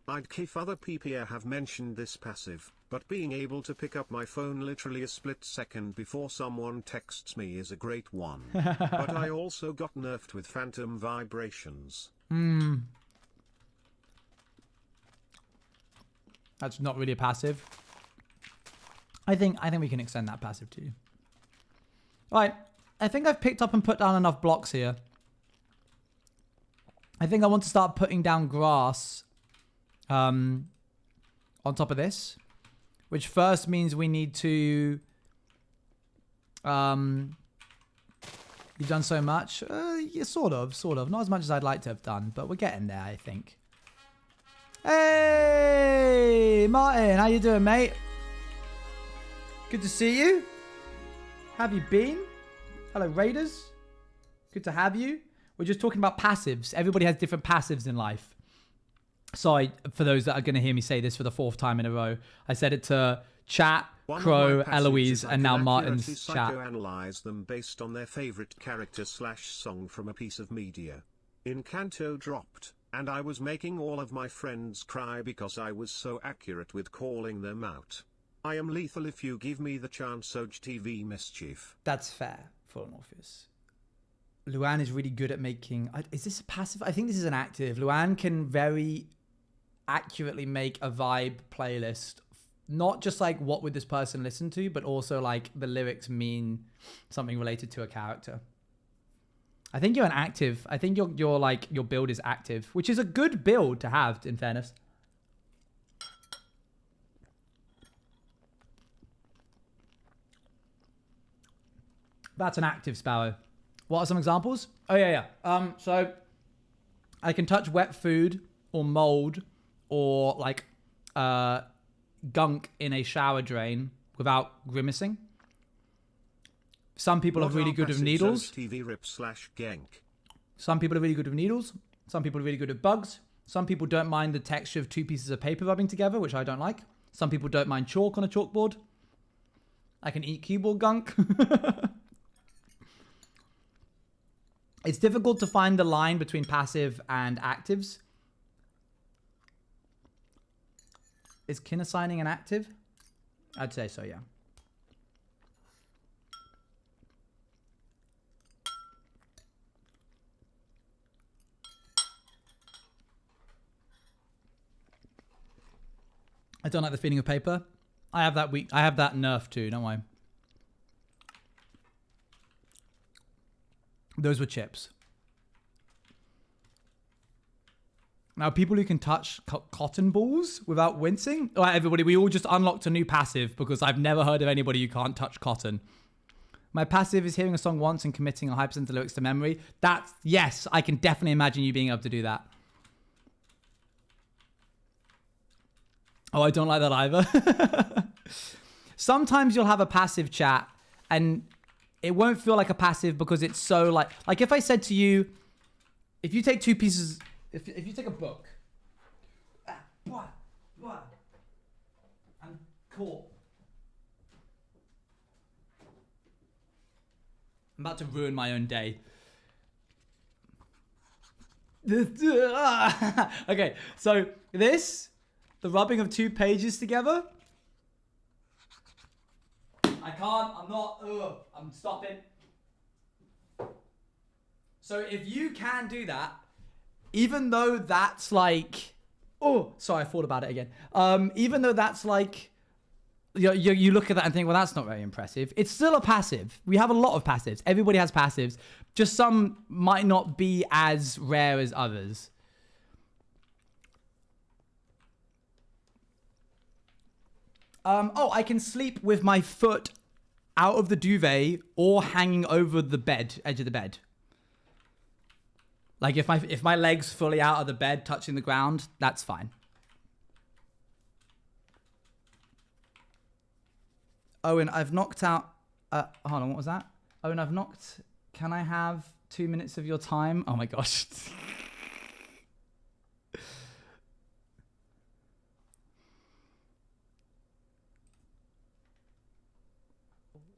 I'd kiff other PPA have mentioned this passive, but being able to pick up my phone literally a split second before someone texts me is a great one. But I also got nerfed with phantom vibrations. That's not really a passive. I think we can extend that passive to you. All right. I think I've picked up and put down enough blocks here. I think I want to start putting down grass on top of this, which first means we need to you've done so much. Yeah, sort of. Not as much as I'd like to have done, but we're getting there, I think. Hey, Martin, how you doing, mate? Good to see you. How have you been? Hello, Raiders. Good to have you. We're just talking about passives. Everybody has different passives in life. Sorry for those that are going to hear me say this for the 4th time in a row. I said it to chat, Crow, Eloise, and now Martin's chat. Psychoanalyze them based on their favorite character/song from a piece of media. Encanto dropped, and I was making all of my friends cry because I was so accurate with calling them out. I am lethal if you give me the chance. Oj TV mischief. That's fair, Full Morpheus. Luan is really good at making... Is this a passive? I think this is an active. Luan can very accurately make a vibe playlist. Not just like what would this person listen to, but also like the lyrics mean something related to a character. I think you're an active. I think you're like your build is active, which is a good build to have, in fairness. That's an active Sparrow. What are some examples? Oh, yeah. So I can touch wet food or mold or like gunk in a shower drain without grimacing. Some people are really good with needles. TV rip/genk. Some people are really good with needles. Some people are really good with bugs. Some people don't mind the texture of 2 pieces of paper rubbing together, which I don't like. Some people don't mind chalk on a chalkboard. I can eat keyboard gunk. It's difficult to find the line between passive and actives. Is kin assigning an active? I'd say so, yeah. I don't like the feeling of paper. I have that nerf too, don't I? Those were chips. Now, people who can touch cotton balls without wincing. All right, everybody, we all just unlocked a new passive because I've never heard of anybody who can't touch cotton. My passive is hearing a song once and committing 100% of the lyrics to memory. Yes, I can definitely imagine you being able to do that. Oh, I don't like that either. Sometimes you'll have a passive chat and it won't feel like a passive because it's so like if I said to you, if you take 2 pieces, if you take a book, I'm caught. I'm about to ruin my own day. Okay, so the rubbing of 2 pages together. I can't, I'm stopping. So if you can do that, even though that's like, sorry, I thought about it again. Even though that's like, you look at that and think, well, that's not very impressive. It's still a passive. We have a lot of passives. Everybody has passives. Just some might not be as rare as others. I can sleep with my foot out of the duvet or hanging over the bed, edge of the bed. Like if my leg's fully out of the bed, touching the ground, that's fine. Owen, I've knocked out... hold on, what was that? Owen, I've knocked... Can I have 2 minutes of your time? Oh my gosh.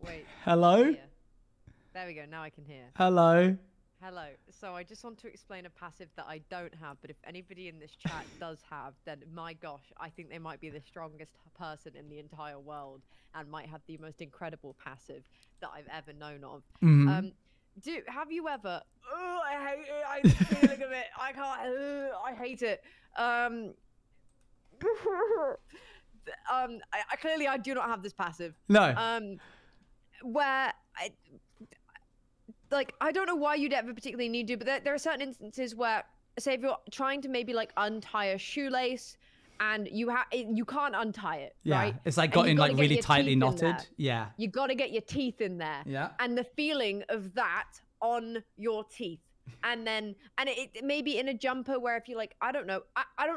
Wait. Hello? There we go. Now I can hear. Hello? Hello. So I just want to explain a passive that I don't have, but if anybody in this chat does have, then my gosh, I think they might be the strongest person in the entire world and might have the most incredible passive that I've ever known of. Have you ever? Oh, I hate it. I'm feeling of it. I can't. I hate it. Clearly I do not have this passive. No. Where I don't know why you'd ever particularly need to, but there are certain instances where, say, if you're trying to maybe like untie a shoelace and you can't untie it, Yeah, right? it's like And got you in gotta like get really your tightly teeth in knotted. there. Yeah. You got to get your teeth in there. Yeah. And the feeling of that on your teeth, and it may be in a jumper where if you like, I don't know, I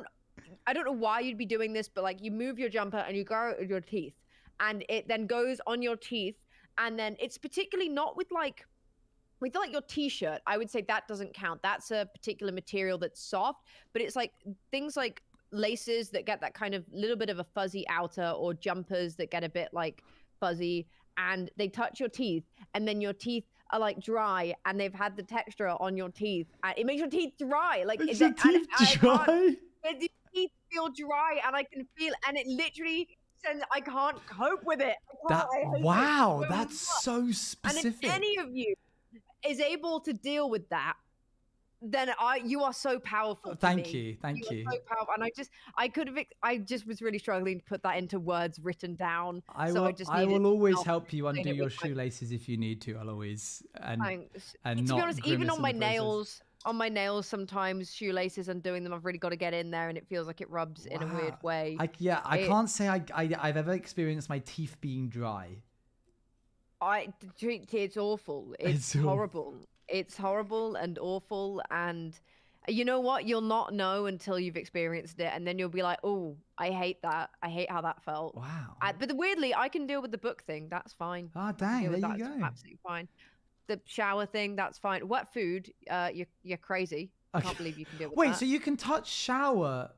don't know why you'd be doing this, but like you move your jumper and you go out your teeth, and it then goes on your teeth, and then it's particularly not with like your t-shirt. I would say that doesn't count. That's a particular material that's soft, but it's like things like laces that get that kind of little bit of a fuzzy outer, or jumpers that get a bit like fuzzy, and they touch your teeth, and then your teeth are like dry, and they've had the texture on your teeth, and it makes your teeth dry. Like Makes your teeth dry? The teeth feel dry, and I can feel, and it literally says I can't cope with it. Wow, that's so specific. And if any of you is able to deal with that, then you are so powerful. Thank you. Are so powerful. And I just was really struggling to put that into words written down. I will always help you undo your shoelaces if you need to. I'll always and to be honest, even on my nails. On my nails, sometimes shoelaces, undoing them, I've really got to get in there, and it feels like it rubs in a weird way. I can't say I've ever experienced my teeth being dry. It's awful. It's horrible. It's horrible and awful, and you know what? You'll not know until you've experienced it, and then you'll be like, "Oh, I hate that. I hate how that felt." Wow. But weirdly, I can deal with the book thing. That's fine. Ah, dang! There you go. Absolutely fine. The shower thing, that's fine. Wet food, you're crazy. I can't believe you can deal with that. Wait, so you can touch shower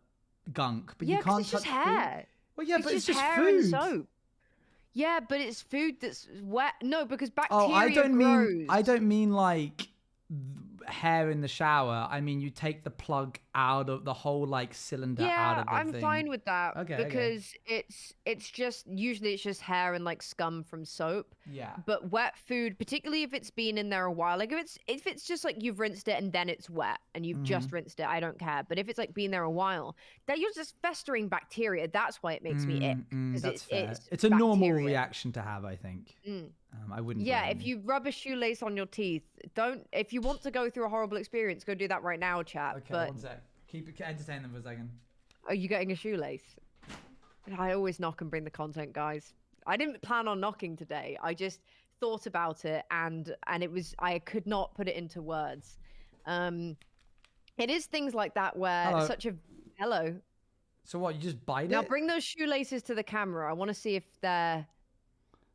gunk, but you can't touch just hair. Food? Well, yeah, but it's just hair food. And soap. Yeah, but it's food that's wet. No, because bacteria grows. I don't mean like hair in the shower. I mean, you take the plug out of the whole like cylinder out of the thing. I'm fine with that. Okay, because it's just usually it's just hair and like scum from soap. Yeah. But wet food, particularly if it's been in there a while, like if it's just like you've rinsed it and then it's wet and you've just rinsed it, I don't care. But if it's like been there a while, then you're just festering bacteria. That's why it makes me ick. That's fair. It's a normal reaction to have, I think. I wouldn't. Yeah, if you rub a shoelace on your teeth, if you want to go through a horrible experience, go do that right now, chat. Okay, but 1 sec. Keep entertain them for a second. Are you getting a shoelace? I always knock and bring the content, guys. I didn't plan on knocking today. I just thought about it, and I could not put it into words. It is things like that where hello. So what? You just bite it? Now bring those shoelaces to the camera. I want to see if they're.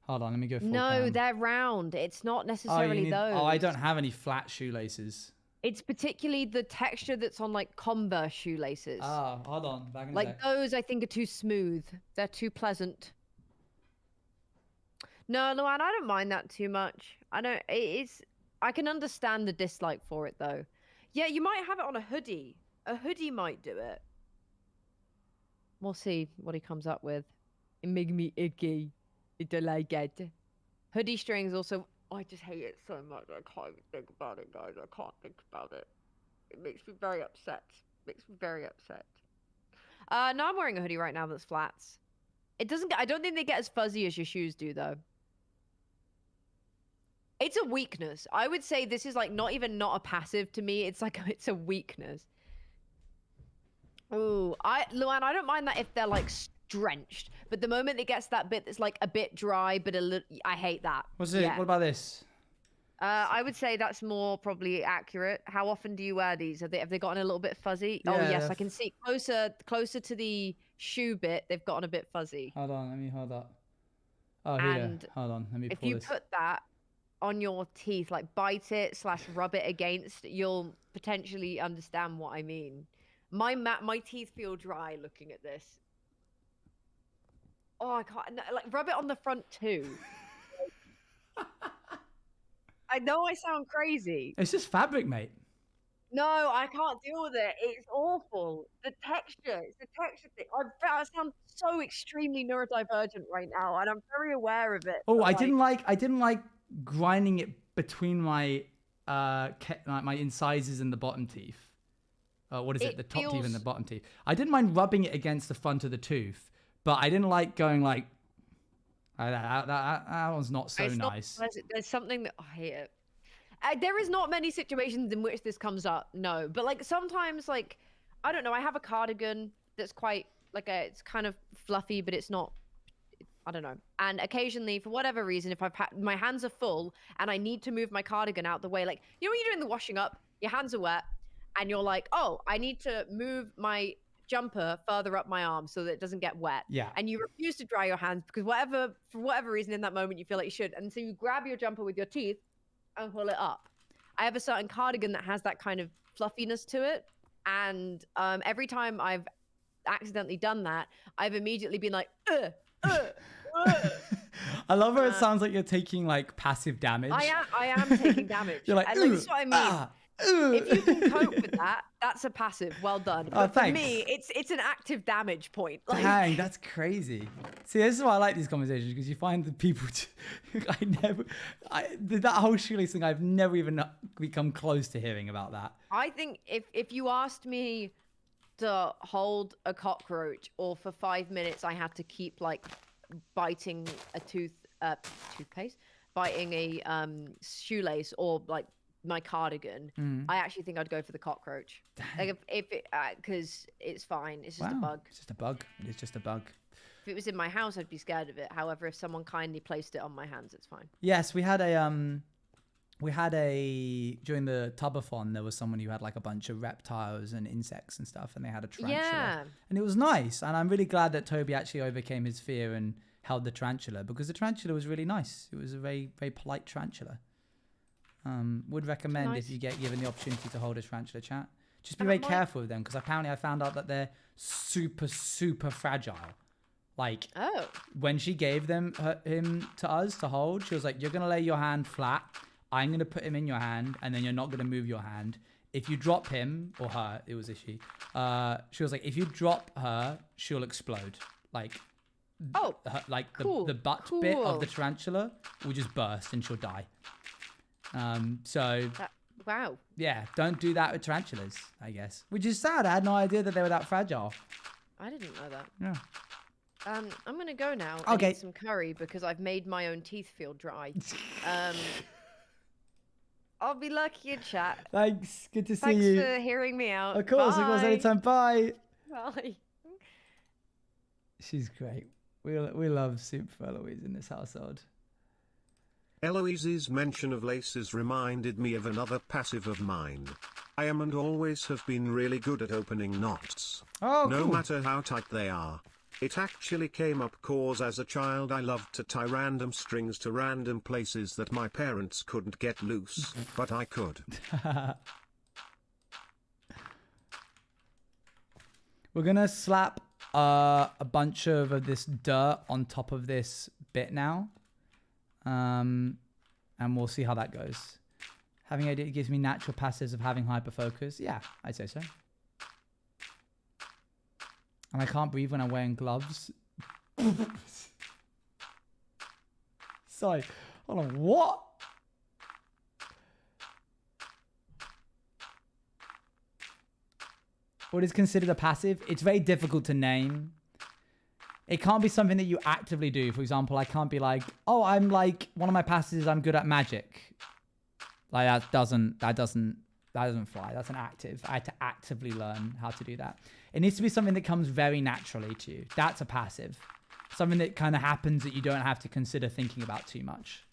Hold on, let me go full No, cam. they're round. It's not necessarily those. Oh, I don't have any flat shoelaces. It's particularly the texture that's on like Converse shoelaces. Ah, hold on. Back in a like sec. those, I think are too smooth. They're too pleasant. No, Luan, I don't mind that too much. I can understand the dislike for it though. Yeah, you might have it on a hoodie. A hoodie might do it. We'll see what he comes up with. It makes me icky. I don't like it. Hoodie strings also. I just hate it so much. I can't even think about it, guys. I can't think about it. It makes me very upset. No, I'm wearing a hoodie right now that's flats. It doesn't. I don't think they get as fuzzy as your shoes do, though. It's a weakness. I would say this is like not a passive to me. It's like it's a weakness. Ooh, Luan, I don't mind that if they're like drenched, but the moment it gets that bit that's like a bit dry, but a little, I hate that. What's it? Yeah. What about this? I would say that's more probably accurate. How often do you wear these? Have they gotten a little bit fuzzy? Yeah, oh yes, I can see closer to the shoe bit. They've gotten a bit fuzzy. Hold on, let me hold up. Oh, here. Hold on, let me pull this. If you put that on your teeth, like bite it / rub it against, you'll potentially understand what I mean. My teeth feel dry looking at this. Oh, I can't. Like rub it on the front too. I know I sound crazy. It's just fabric, mate. No, I can't deal with it. It's awful. The texture. It's the texture thing. I sound so extremely neurodivergent right now, and I'm very aware of it. Oh, but, I didn't like grinding it between my my incisors and the bottom teeth. What is it? It The top teeth and the feels- bottom teeth. I didn't mind rubbing it against the front of the tooth, but I didn't like going like that one's not so it's not nice. pleasant. There's something that I hate it. There is not many situations in which this comes up, no. But like sometimes, like I don't know, I have a cardigan that's quite like it's kind of fluffy, but it's not. I don't know. And occasionally, for whatever reason, if my hands are full and I need to move my cardigan out the way, like you know when you're doing the washing up, your hands are wet, and you're like, oh, I need to move my jumper further up my arm so that it doesn't get wet. Yeah. And you refuse to dry your hands because for whatever reason in that moment you feel like you should, and so you grab your jumper with your teeth and pull it up. I have a certain cardigan that has that kind of fluffiness to it, and every time I've accidentally done that, I've immediately been like, ugh. I love how it sounds like you're taking like passive damage. I am taking damage. You're like, and like, this is what I mean. If you can cope with that, that's a passive. Well done. But for thanks. me, it's an active damage point. Like, Dang, that's crazy. See, this is why I like these conversations, because you find the people. That whole shoelace thing, I've never even become close to hearing about that. I think if you asked me to hold a cockroach, or for 5 minutes I had to keep like biting a toothpaste, biting a shoelace, or like my cardigan, I actually think I'd go for the cockroach. Like if it, because it's fine. It's just a bug. It's just a bug. It is just a bug. If it was in my house, I'd be scared of it. However, if someone kindly placed it on my hands, it's fine. Yes, we had a during the Tubathon, there was someone who had like a bunch of reptiles and insects and stuff, and they had a tarantula. Yeah. And it was nice. And I'm really glad that Toby actually overcame his fear and held the tarantula, because the tarantula was really nice. It was a very, very polite tarantula. Would recommend Nice. if you get given the opportunity to hold a tarantula, chat. Just be very careful with them, because apparently I found out that they're super, super fragile. Like, Oh. when she gave him to us to hold, she was like, you're going to lay your hand flat. I'm going to put him in your hand, and then you're not going to move your hand. If you drop him, or her, it was a she. She was like, if you drop her, she'll explode. Like, Oh. like cool, the butt bit of the cool. tarantula will just burst and she'll die. Wow. Yeah, don't do that with tarantulas, I guess. Which is sad. I had no idea that they were that fragile. I didn't know that. Yeah. I'm gonna go now and Okay. eat some curry because I've made my own teeth feel dry. I'll be lucky in chat. Thanks. Good to see Thanks you. for hearing me out. Of course, Bye. anytime. Bye. Bye. She's great. We love Soup for Eloise in this household. Eloise's mention of laces reminded me of another passive of mine. I am and always have been really good at opening knots. Oh, no cool. matter how tight they are. It actually came up cause as a child I loved to tie random strings to random places that my parents couldn't get loose, but I could. We're going to slap a bunch of this dirt on top of this bit now. And we'll see how that goes. Having ADHD gives me natural passives of having hyperfocus. Yeah, I'd say so. And I can't breathe when I'm wearing gloves. Sorry. Hold on. What? What is considered a passive? It's very difficult to name. It can't be something that you actively do. For example, I can't be like, oh, I'm like, one of my passives is I'm good at magic. Like that doesn't fly. That's an active. I had to actively learn how to do that. It needs to be something that comes very naturally to you. That's a passive. Something that kind of happens that you don't have to consider thinking about too much.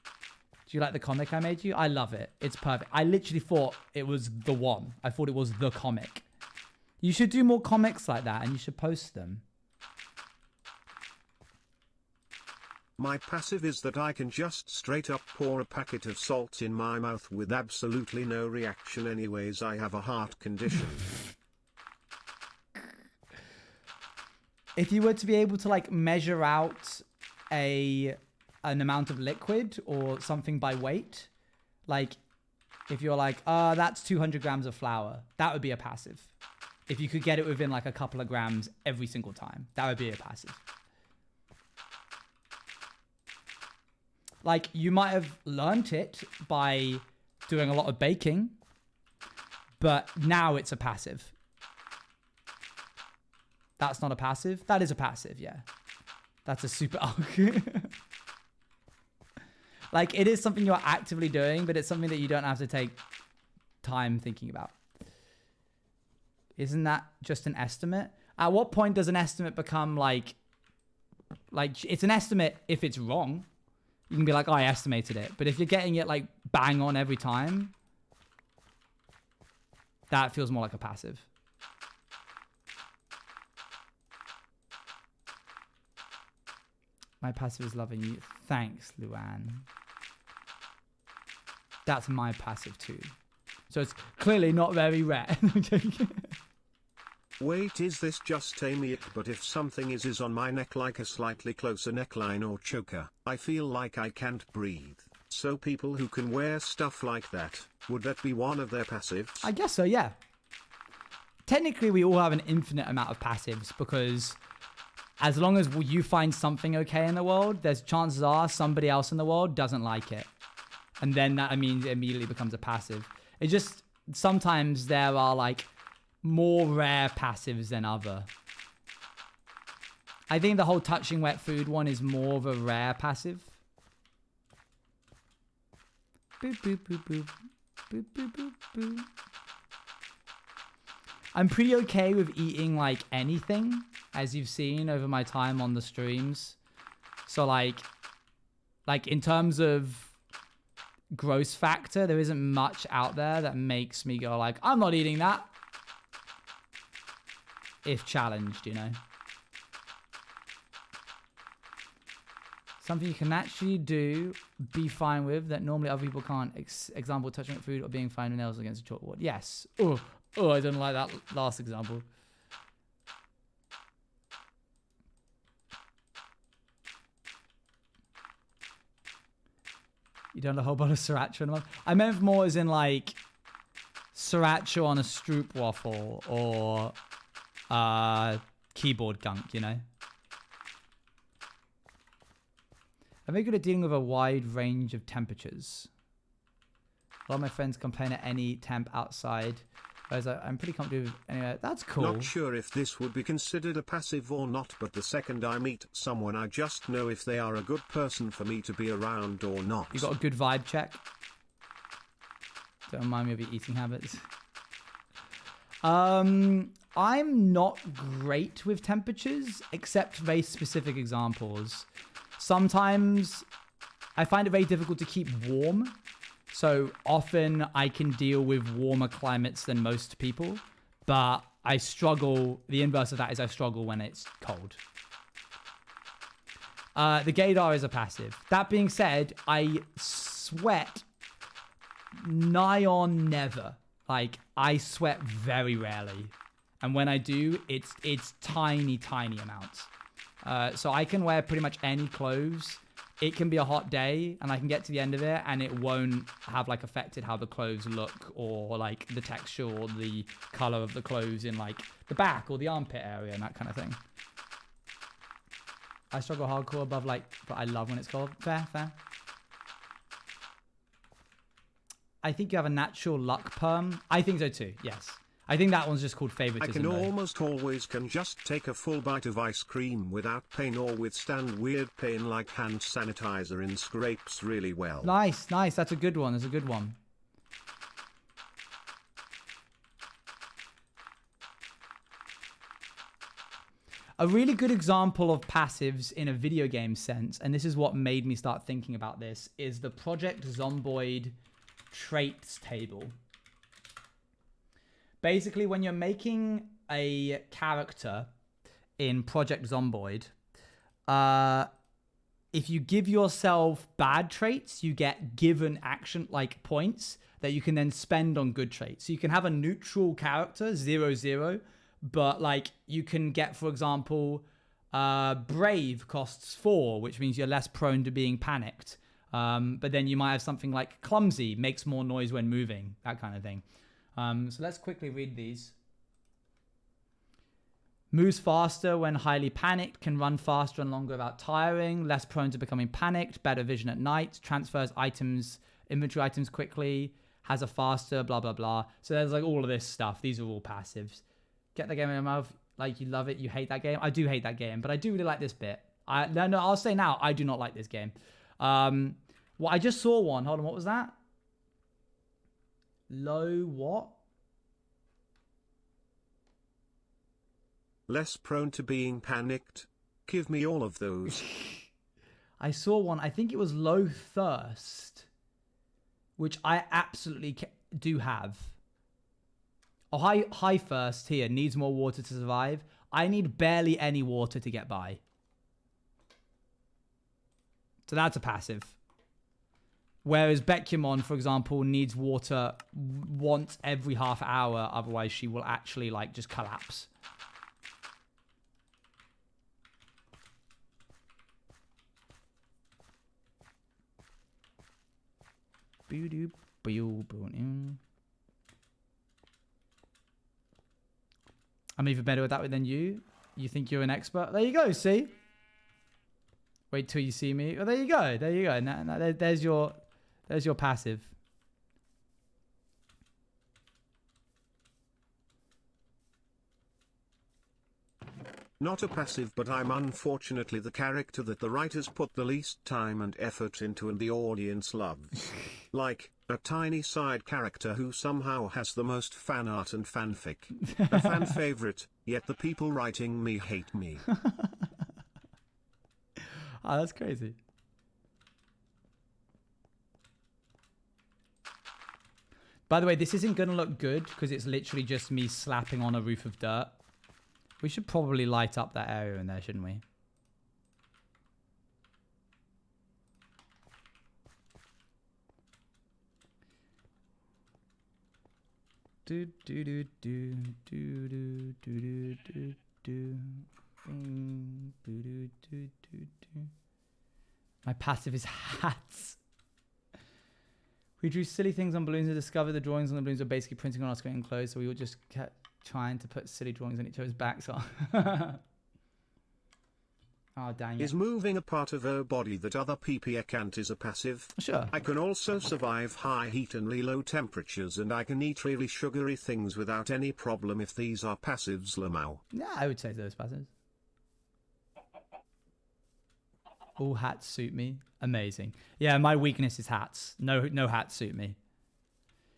Do you like the comic I made you? I love it. It's perfect. I literally thought it was the one. I thought it was the comic. You should do more comics like that, and you should post them. My passive is that I can just straight up pour a packet of salt in my mouth with absolutely no reaction. Anyways, I have a heart condition. If you were to be able to like measure out a an amount of liquid or something by weight. Like, if you're like, that's 200 grams of flour, that would be a passive. If you could get it within like a couple of grams every single time, that would be a passive. Like, you might have learnt it by doing a lot of baking, but now it's a passive. That's not a passive. That is a passive, yeah. That's a super arc. Like, it is something you're actively doing, but it's something that you don't have to take time thinking about. Isn't that just an estimate? At what point does an estimate become like it's an estimate if it's wrong? You can be like, oh, I estimated it. But if you're getting it like bang on every time, that feels more like a passive. My passive is loving you. Thanks, Luann. That's my passive too. So it's clearly not very rare. Wait, is this just a me? But if something is on my neck like a slightly closer neckline or choker, I feel like I can't breathe. So people who can wear stuff like that, would that be one of their passives? I guess so, yeah. Technically, we all have an infinite amount of passives because as long as you find something okay in the world, there's chances are somebody else in the world doesn't like it. And then that means it immediately becomes a passive. It just, sometimes there are like more rare passives than other. I think the whole touching wet food one is more of a rare passive. Boop, boop, boop, boop. Boop, boop, boop, boop. I'm pretty okay with eating like anything, as you've seen over my time on the streams. So like in terms of gross factor, there isn't much out there that makes me go like, I'm not eating that. If challenged, you know. Something you can actually do, be fine with, that normally other people can't. Example, touching up food or being fine with nails against a chalkboard. Yes. Oh, I don't like that last example. You done a whole bunch of sriracha in a month? I meant more as in like sriracha on a stroop waffle or keyboard gunk, you know? I'm very good at dealing with a wide range of temperatures. A lot of my friends complain at any temp outside. Whereas I'm pretty comfortable with anyway. That's cool. Not sure if this would be considered a passive or not, but the second I meet someone, I just know if they are a good person for me to be around or not. You got a good vibe check? Don't remind me of your eating habits. I'm not great with temperatures, except very specific examples. Sometimes I find it very difficult to keep warm. So often I can deal with warmer climates than most people, but I struggle. The inverse of that is I struggle when it's cold. The gaydar is a passive. That being said, I sweat nigh on never. Like, I sweat very rarely. And when I do, it's tiny, tiny amounts. So I can wear pretty much any clothes. It can be a hot day and I can get to the end of it and it won't have like affected how the clothes look or like the texture or the color of the clothes in like the back or the armpit area and that kind of thing. I struggle hardcore above like, but I love when it's cold. Fair. I think you have a natural luck perm. I think so too, yes. I think that one's just called favoritism. I can almost always just take a full bite of ice cream without pain or withstand weird pain like hand sanitizer in scrapes really well. Nice. That's a good one. A really good example of passives in a video game sense, and this is what made me start thinking about this, is the Project Zomboid traits table. Basically, when you're making a character in Project Zomboid, if you give yourself bad traits, you get given action like points that you can then spend on good traits. So you can have a neutral character, 0-0, but like you can get, for example, Brave costs 4, which means you're less prone to being panicked. But then you might have something like Clumsy, makes more noise when moving, that kind of thing. So let's quickly read these. Moves faster when highly panicked, can run faster and longer without tiring, less prone to becoming panicked, better vision at night, transfers items, inventory items quickly, has a faster, blah, blah, blah. So there's like all of this stuff. These are all passives. Get the game in your mouth. Like, you love it, you hate that game. I do hate that game, but I do really like this bit. No, I'll say now, I do not like this game. Well, I just saw one. Hold on, what was that? Low what? Less prone to being panicked. Give me all of those. I saw one. I think it was low thirst, which I absolutely do have. Oh, high thirst here. Needs more water to survive. I need barely any water to get by. So that's a passive. Whereas Becumon, for example, needs water once every half hour. Otherwise, she will actually like just collapse. I'm even better with that than you. You think you're an expert? There you go, see? Wait till you see me. Oh, there you go. There you go. Now, there's your passive. Not a passive, but I'm unfortunately the character that the writers put the least time and effort into and the audience loves. Like, a tiny side character who somehow has the most fan art and fanfic. A fan favorite, yet the people writing me hate me. Oh, that's crazy. By the way, this isn't going to look good because it's literally just me slapping on a roof of dirt. We should probably light up that area in there, shouldn't we? Do do do do do do do do do. My passive is hats. We drew silly things on balloons and discovered the drawings on the balloons are basically printing on our screen clothes, so we all just kept trying to put silly drawings on each other's backs. Oh, dang it. Is moving a part of her body that other people can't is a passive? Sure. I can also survive high heat and really low temperatures, and I can eat really sugary things without any problem if these are passives, Lamau. Yeah, I would say those passives. All hats suit me. Amazing. Yeah, my weakness is hats. No hats suit me.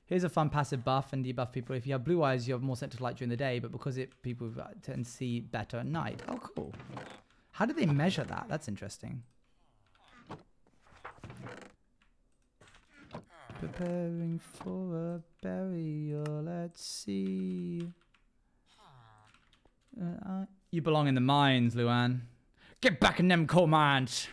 Here's a fun passive buff and debuff people. If you have blue eyes, you have more central light during the day, but because people tend to see better at night. Oh, cool. How do they measure that? That's interesting. Preparing for a burial. Let's see. You belong in the mines, Luan. Get back in them coal mines.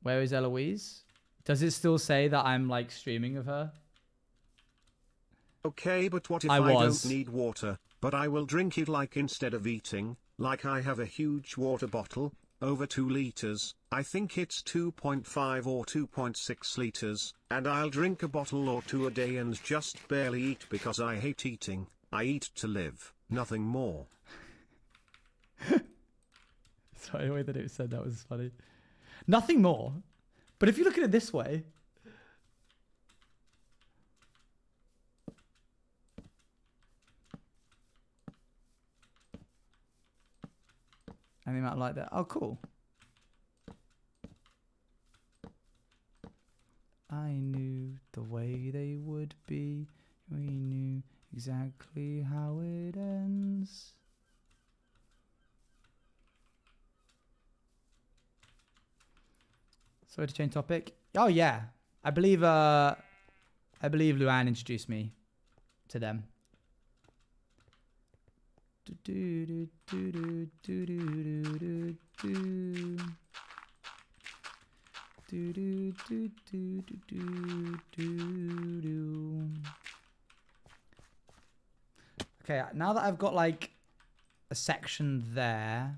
Where is Eloise? Does it still say that I'm like streaming of her? Okay, but what if I don't need water, but I will drink it like instead of eating, like I have a huge water bottle, over 2 liters, I think it's 2.5 or 2.6 liters, and I'll drink a bottle or 2 a day and just barely eat because I hate eating, I eat to live, nothing more. Sorry, the way that it said that was funny. Nothing more. But if you look at it this way, and they might like that. Oh, cool. I knew the way they would be. We knew exactly how it ends. Sorry to change topic. Oh yeah, I believe Luan introduced me to them. Do, do, do, do, do, do, do. Okay, now that I've got like a section there,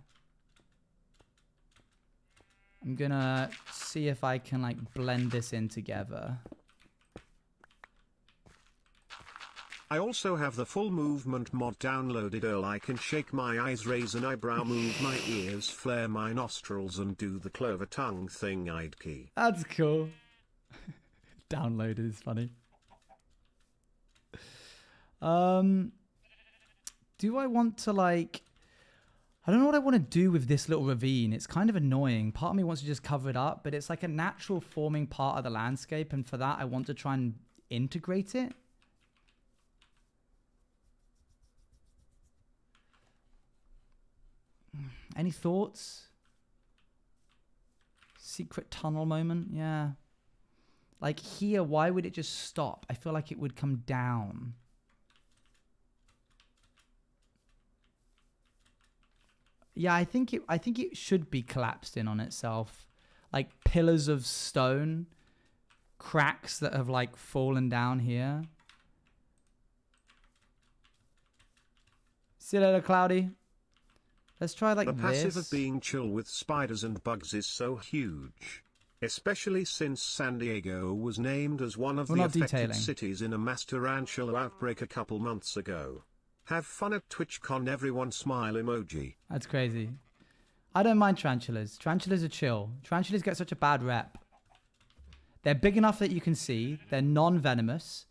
I'm gonna see if I can like blend this in together. I also have the full movement mod downloaded. I can shake my eyes, raise an eyebrow, move my ears, flare my nostrils, and do the clover tongue thing. I'd key. That's cool. Downloaded is funny. Do I want to like... I don't know what I want to do with this little ravine. It's kind of annoying. Part of me wants to just cover it up, but it's like a natural forming part of the landscape. And for that, I want to try and integrate it. Any thoughts? Secret tunnel moment? Yeah. Like here, why would it just stop? I feel like it would come down. Yeah, I think it should be collapsed in on itself. Like pillars of stone, cracks that have like fallen down here. See you later, Cloudy. Let's try like this. The passive this. of being chill with spiders and bugs is so huge. Especially since San Diego was named as one of the affected cities in a mass tarantula outbreak a couple months ago. Have fun at TwitchCon, everyone, smile emoji. That's crazy. I don't mind tarantulas. Tarantulas are chill. Tarantulas get such a bad rep. They're big enough that you can see. They're non-venomous.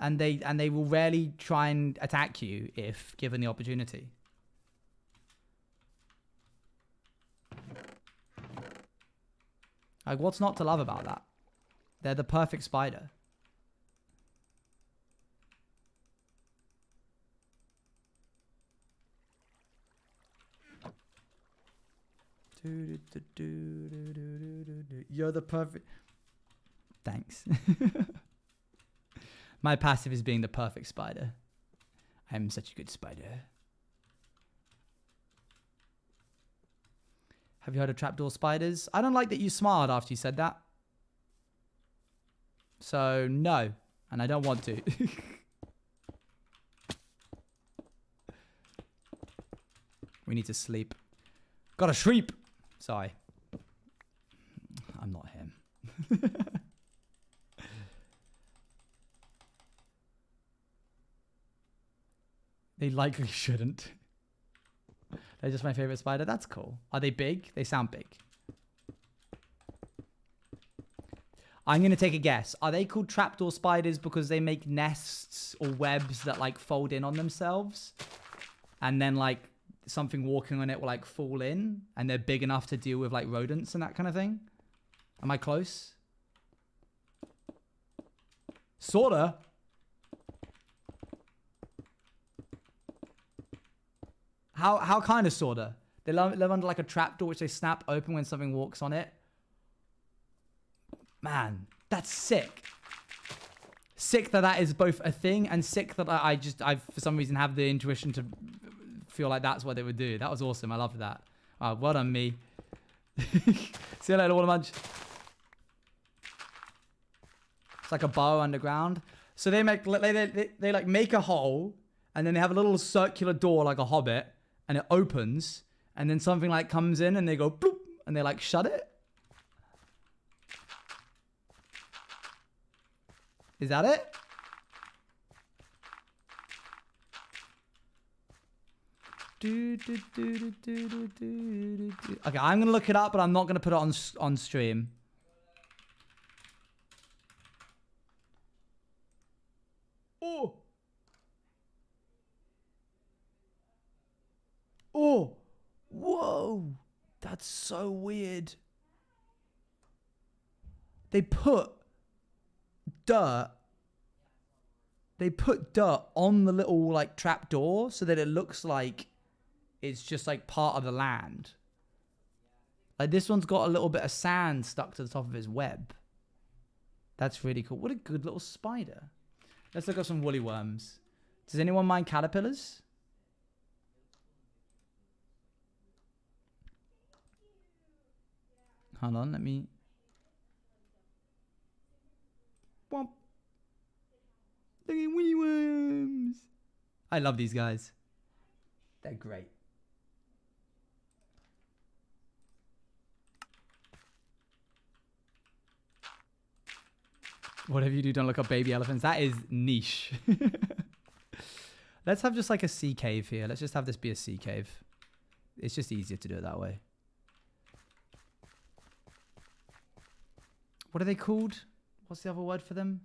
And they will rarely try and attack you if given the opportunity. Like, what's not to love about that? They're the perfect spider. You're the perfect... Thanks. My passive is being the perfect spider. I'm such a good spider. Have you heard of trapdoor spiders? I don't like that you smiled after you said that. So, no. And I don't want to. We need to sleep. Gotta sleep! Sorry. I'm not him. They likely shouldn't. They're just my favorite spider. That's cool. Are they big? They sound big. I'm going to take a guess. Are they called trapdoor spiders because they make nests or webs that like fold in on themselves? And then like something walking on it will like fall in and they're big enough to deal with like rodents and that kind of thing? Am I close? Sorta. How kind of sorta? They live under like a trapdoor which they snap open when something walks on it. Man, that's sick. Sick that is both a thing and sick that I for some reason have the intuition to feel like that's what they would do. That was awesome. I loved that. Well done, me. See you later, Watermunch. It's like a bow underground. So they make they like make a hole and then they have a little circular door like a hobbit and it opens and then something like comes in and they go bloop and they like shut it. Is that it? Okay, I'm gonna look it up, but I'm not gonna put it on stream. Oh. Oh. Whoa. That's so weird. They put dirt. They put dirt on the little like trap door so that it looks like it's just like part of the land. Like this one's got a little bit of sand stuck to the top of his web. That's really cool. What a good little spider. Let's look up some woolly worms. Does anyone mind caterpillars? Hold on, let me... Womp. Look at Winnie Worms. I love these guys. They're great. Whatever you do, don't look up baby elephants. That is niche. Let's have just like a sea cave here. Let's just have this be a sea cave. It's just easier to do it that way. What are they called? What's the other word for them?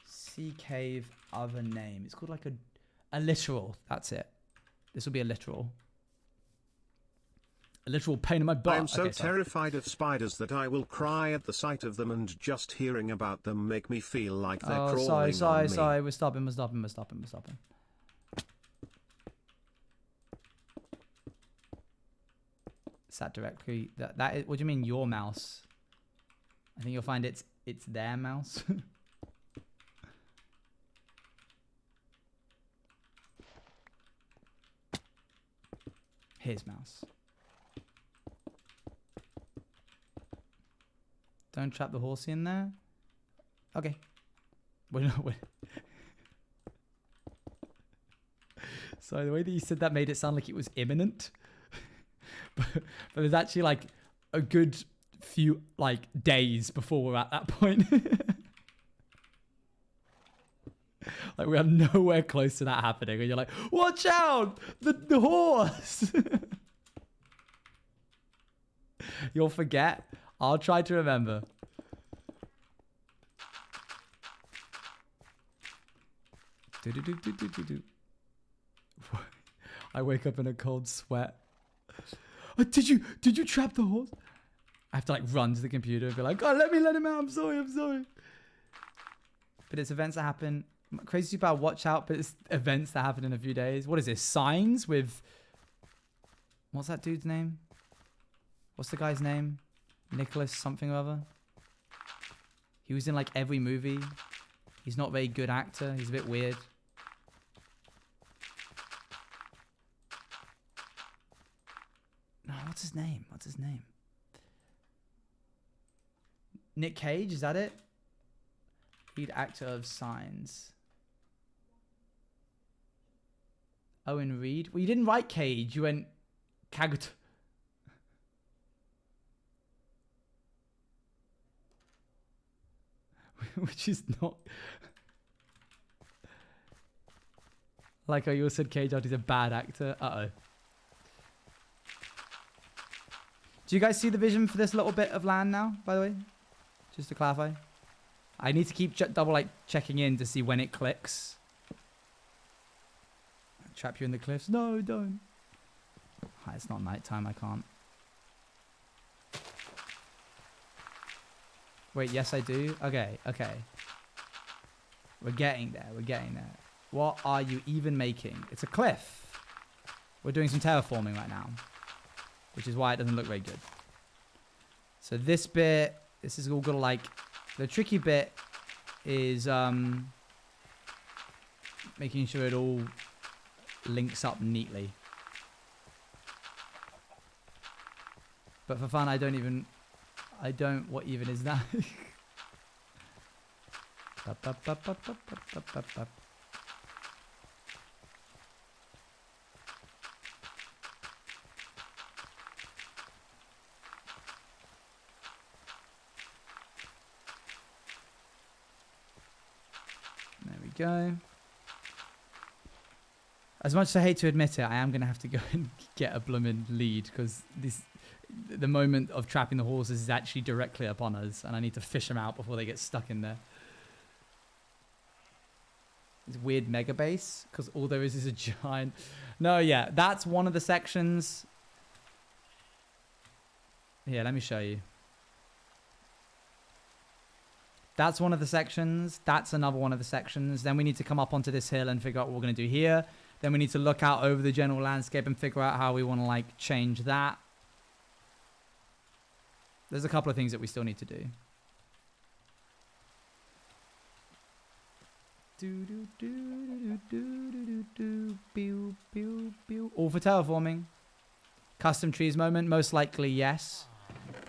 Sea cave, other name. It's called like a littoral. That's it. This will be a littoral. A literal pain in my butt. I am so terrified of spiders that I will cry at the sight of them, and just hearing about them make me feel like they're crawling on me. Sorry. We're stopping. Sat directly. That is. What do you mean, your mouse? I think you'll find it's their mouse. His mouse. Don't trap the horsey in there. Okay. Wait. Sorry, the way that you said that made it sound like it was imminent. but there's actually like a good few like days before we're at that point. Like we are nowhere close to that happening, and you're like, watch out, the horse. You'll forget. I'll try to remember. I wake up in a cold sweat. Did you trap the horse? I have to like run to the computer and be like, God, let him out. I'm sorry. But it's events that happen. Crazy Super, watch out, but it's events that happen in a few days. What is this? Signs with... What's that dude's name? What's the guy's name? Nicholas something or other. He was in like every movie. He's not a very good actor. He's a bit weird. No, what's his name? Nick Cage, is that it? Lead actor of Signs. Owen Reed. Well, you didn't write Cage. You went Kagut. Which is not... Like you said Cage out, he's a bad actor. Uh-oh. Do you guys see the vision for this little bit of land now, by the way? Just to clarify. I need to keep double checking in to see when it clicks. Trap you in the cliffs. No, don't. It's not nighttime, I can't. Wait, yes I do? Okay. We're getting there. What are you even making? It's a cliff. We're doing some terraforming right now, which is why it doesn't look very good. So this bit, this is all gonna like... The tricky bit is making sure it all links up neatly. But for fun, what even is that? There we go. As much as I hate to admit it, I am going to have to go and get a blooming lead, because the moment of trapping the horses is actually directly upon us, and I need to fish them out before they get stuck in there. It's weird mega base, because all there is a giant... No, yeah, that's one of the sections. Here, let me show you. That's one of the sections. That's another one of the sections. Then we need to come up onto this hill and figure out what we're going to do here. Then we need to look out over the general landscape and figure out how we want to like change that. There's a couple of things that we still need to do. All for terraforming. Custom trees moment, most likely yes.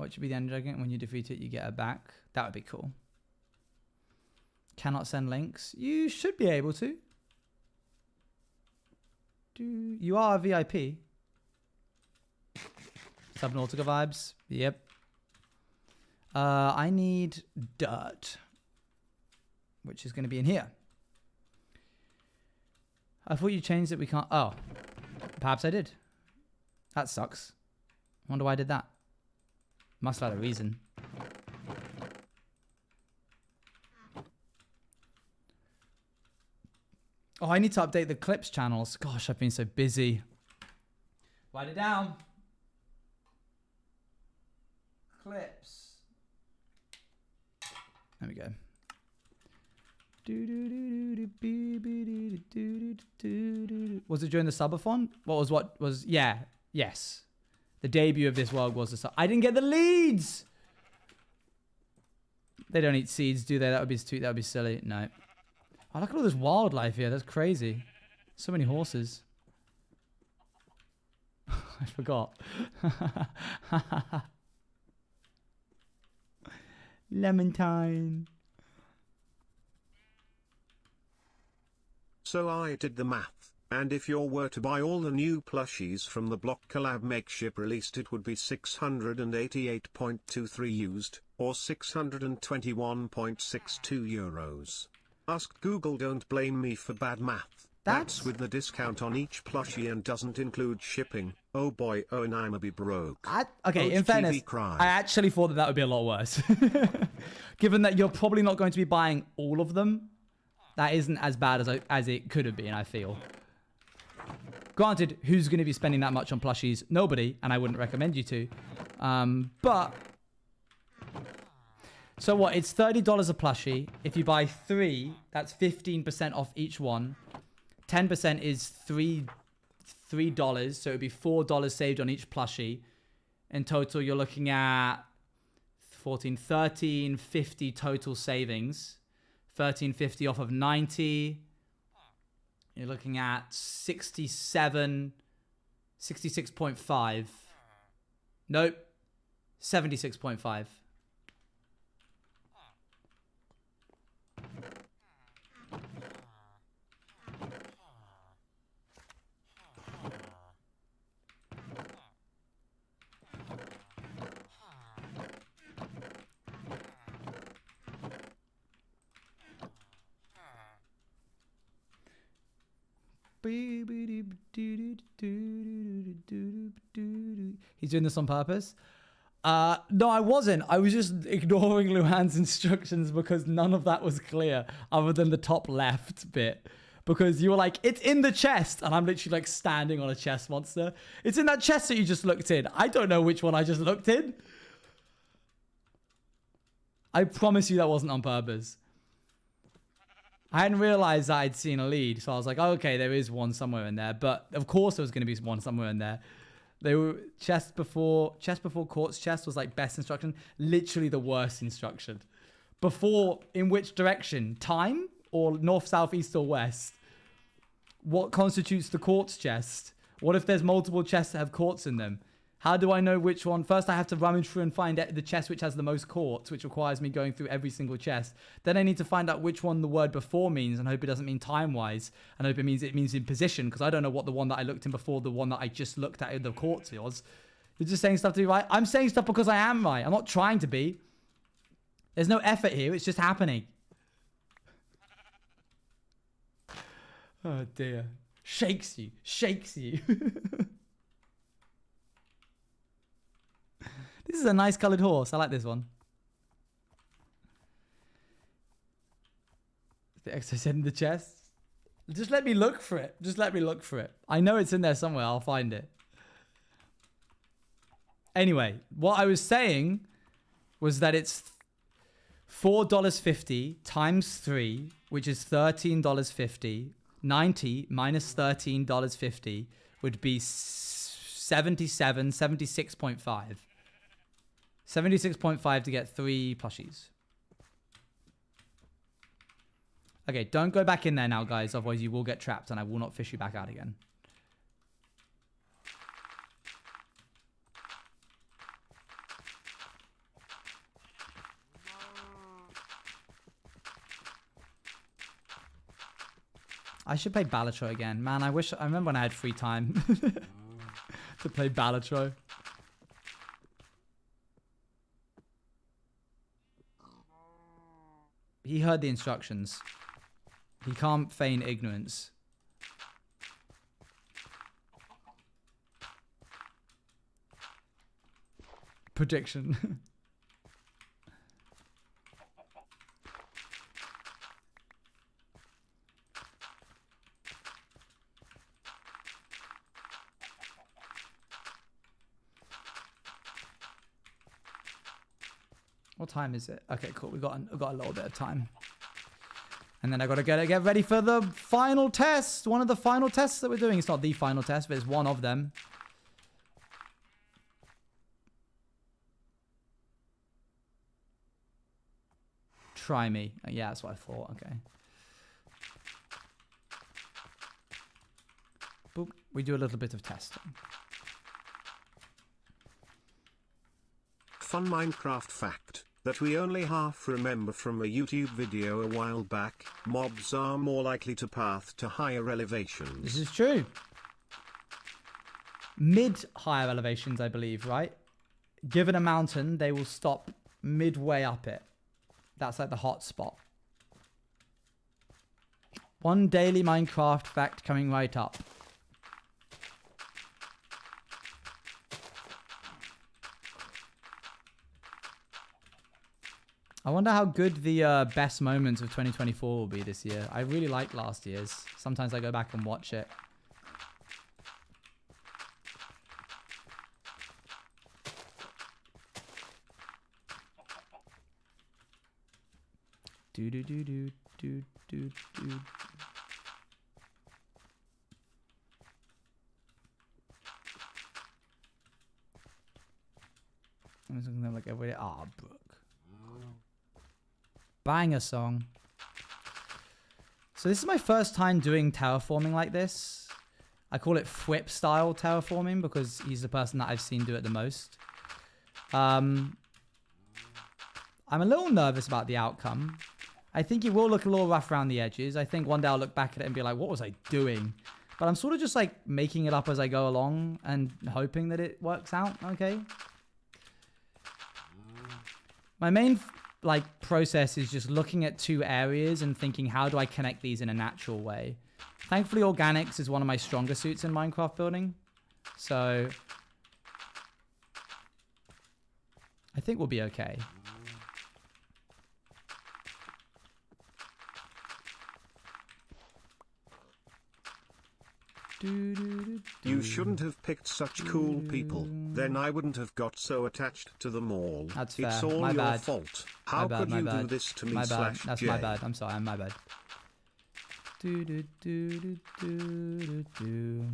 What should be the end dragon? When you defeat it, you get it back. That would be cool. Cannot send links. You should be able to. You are a VIP. Subnautica vibes. Yep. I need dirt, which is going to be in here. I thought you changed it. We can't. Oh, perhaps I did. That sucks. Wonder why I did that. Must have had a reason. Oh, I need to update the clips channels. Gosh, I've been so busy. Write it down. Clips. There we go. Was it during the subathon? What was yeah, yes. The debut of this world was the sub. I didn't get the leads. They don't eat seeds, do they? That would be silly. No. Oh, look at all this wildlife here. That's crazy. So many horses. I forgot. Lemon time. So I did the math, and if you were to buy all the new plushies from the Block Collab Makeship released, it would be 688.23 used, or 621.62 euros. Asked Google, don't blame me for bad math. That's with the discount on each plushie and doesn't include shipping. Oh boy, Owen, I'm a be broke. Okay, in fairness, I actually thought that would be a lot worse. Given that you're probably not going to be buying all of them, that isn't as bad as it could have been, I feel. Granted, who's going to be spending that much on plushies? Nobody, and I wouldn't recommend you to. But... So what? It's $30 a plushie. If you buy 3, that's 15% off each one. 10% is $3, so it would be $4 saved on each plushie. In total, you're looking at 14, 13.50 total savings. 13.50 off of 90. You're looking at 66.5. Nope. 76.5. He's doing this on purpose. No, I wasn't. I was just ignoring Luhan's instructions because none of that was clear other than the top left bit. Because you were like, it's in the chest. And I'm literally like standing on a chest monster. It's in that chest that you just looked in. I don't know which one I just looked in. I promise you that wasn't on purpose. I hadn't realized that I'd seen a lead. So I was like, oh, okay, there is one somewhere in there. But of course there was going to be one somewhere in there. They were chest before quartz chest was like best instruction. Literally the worst instruction. Before, in which direction? Time? Or north, south, east, or west? What constitutes the quartz chest? What if there's multiple chests that have quartz in them? How do I know which one? First, I have to rummage through and find the chest which has the most quartz, which requires me going through every single chest. Then I need to find out which one the word before means and hope it doesn't mean time-wise. And hope it means in position, because I don't know what the one that I looked in before, the one that I just looked at in the quartz was. You're just saying stuff to be right. I'm saying stuff because I am right. I'm not trying to be. There's no effort here. It's just happening. Oh, dear. Shakes you. Shakes you. This is a nice coloured horse. I like this one. The X I said in the chest. Just let me look for it. Just let me look for it. I know it's in there somewhere. I'll find it. Anyway, what I was saying was that it's $4.50 times 3, which is $13.50. 90 minus $13.50 would be 76.5. 76.5 to get 3 plushies. Okay, don't go back in there now, guys. Otherwise, you will get trapped and I will not fish you back out again. I should play Balatro again. Man, I remember when I had free time to play Balatro. He heard the instructions. He can't feign ignorance. Prediction. What time is it? Okay, cool. We've got a little bit of time. And then I gotta get ready for the final test. One of the final tests that we're doing. It's not the final test, but it's one of them. Try me. Yeah, that's what I thought. Okay. Boop. We do a little bit of testing. Fun Minecraft fact that we only half remember from a YouTube video a while back: mobs are more likely to path to higher elevations. This is true. Mid-higher elevations, I believe, right? Given a mountain, they will stop midway up it. That's like the hot spot. One daily Minecraft fact coming right up. I wonder how good the best moments of 2024 will be this year. I really liked last year's. Sometimes I go back and watch it. Do do do do do do do. I'm just gonna like every day. Ah, Brooke. Banger song. So this is my first time doing terraforming like this. I call it Fwip style terraforming because he's the person that I've seen do it the most. I'm a little nervous about the outcome. I think it will look a little rough around the edges. I think one day I'll look back at it and be like, what was I doing? But I'm sort of just like making it up as I go along and hoping that it works out okay. My main like process is just looking at two areas and thinking, how do I connect these in a natural way? Thankfully, organics is one of my stronger suits in Minecraft building. So I think we'll be okay. You shouldn't have picked such cool people. Then I wouldn't have got so attached to them all. That's fair. It's all My your bad. fault. How My could bad, you my do bad. this to me? My bad. That's J? my bad. I'm sorry. My bad. Do, do, do, do, do, do, do.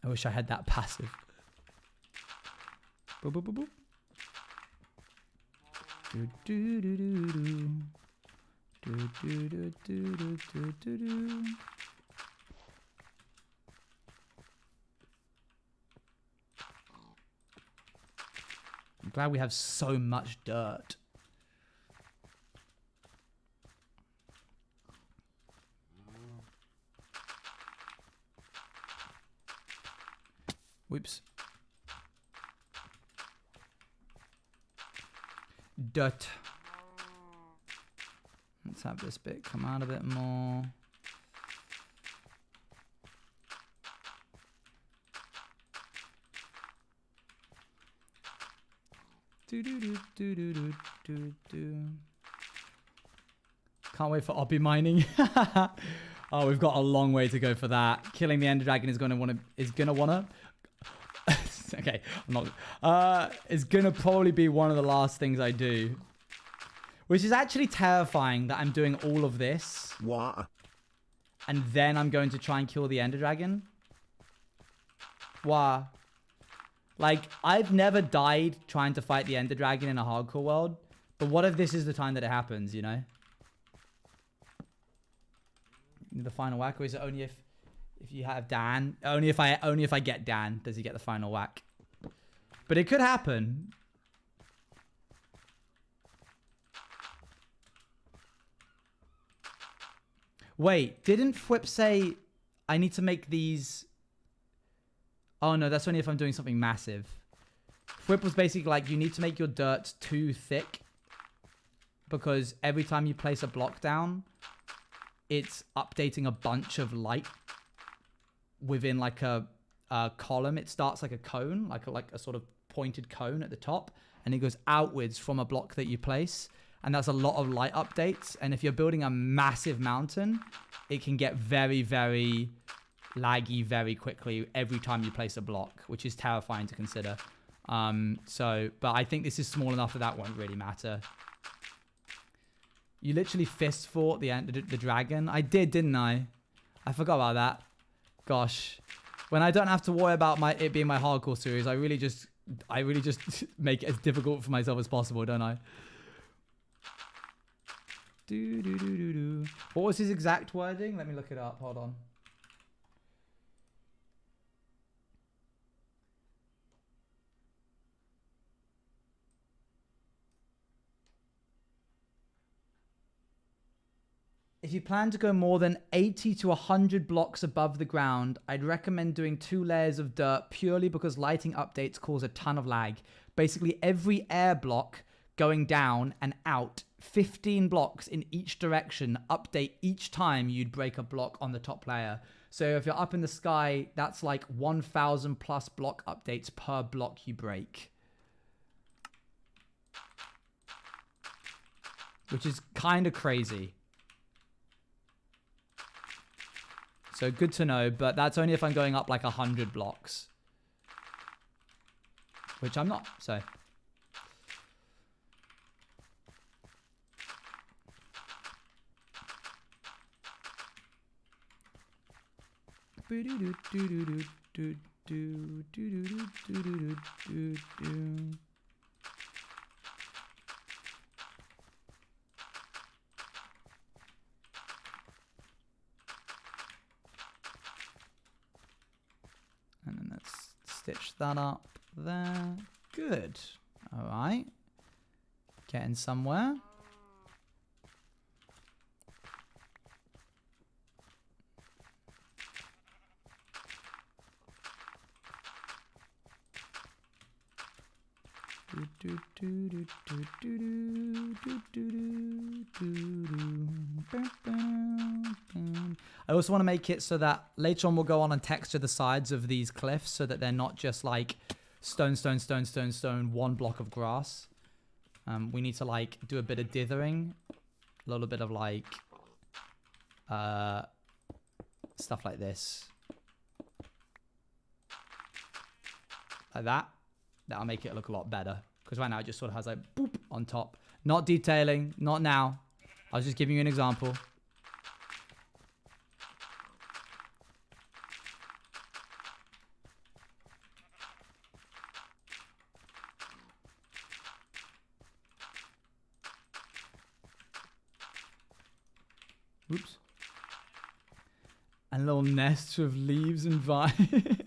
I wish I had that passive. Boop, boop, boop, boop. Do, do, do, do, do. Do, do, do, do, do, do, do, do. I'm glad we have so much dirt. Whoops. Dirt. Let's have this bit come out a bit more. Do do do do do do do do. Can't wait for obby mining. Oh, we've got a long way to go for that. Killing the Ender Dragon is gonna wanna. Okay, I'm not. It's gonna probably be one of the last things I do. Which is actually terrifying that I'm doing all of this. What? And then I'm going to try and kill the Ender Dragon. Wow. Like, I've never died trying to fight the Ender Dragon in a hardcore world. But what if this is the time that it happens, you know? The final whack, or is it only if you have Dan? Only if I get Dan does he get the final whack. But it could happen. Wait, didn't Fwip say I need to make these... Oh no, that's only if I'm doing something massive. Fwip was basically like, you need to make your dirt too thick because every time you place a block down, it's updating a bunch of light within like a column. It starts like a cone, like a sort of pointed cone at the top, and it goes outwards from a block that you place. And that's a lot of light updates. And if you're building a massive mountain, it can get very, very laggy very quickly every time you place a block, which is terrifying to consider. But I think this is small enough that won't really matter. You literally fist fought the dragon. I did, didn't I? I forgot about that. Gosh. When I don't have to worry about it being my hardcore series, I really just make it as difficult for myself as possible, don't I? What was his exact wording? Let me look it up. Hold on. If you plan to go more than 80 to 100 blocks above the ground, I'd recommend doing 2 layers of dirt purely because lighting updates cause a ton of lag. Basically, every air block going down and out, 15 blocks in each direction, update each time you'd break a block on the top layer. So if you're up in the sky, that's like 1,000 plus block updates per block you break. Which is kind of crazy. So good to know, but that's only if I'm going up like 100 blocks. Which I'm not, so... And then let's stitch that up there. Good. All right. Getting somewhere. I also want to make it so that later on we'll go on and texture the sides of these cliffs so that they're not just like stone, stone, stone, stone, stone, one block of grass. We need to like do a bit of dithering, a little bit of like stuff like this, like that. That'll make it look a lot better. Because right now it just sort of has like boop on top. Not detailing, not now. I was just giving you an example. Oops. And little nests with leaves and vine.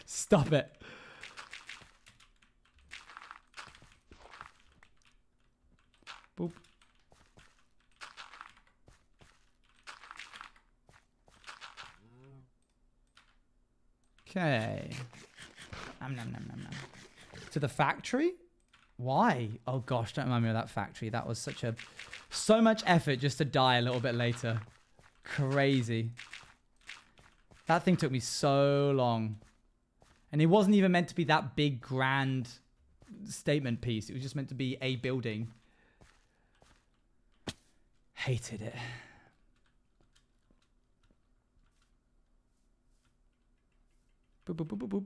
Stop it. Boop. Okay. Nom, nom, nom, nom, nom. To the factory? Why? Oh gosh, don't remind me of that factory. That was so much effort just to die a little bit later. Crazy. That thing took me so long. And it wasn't even meant to be that big, grand statement piece. It was just meant to be a building. Hated it. Boop, boop, boop, boop, boop.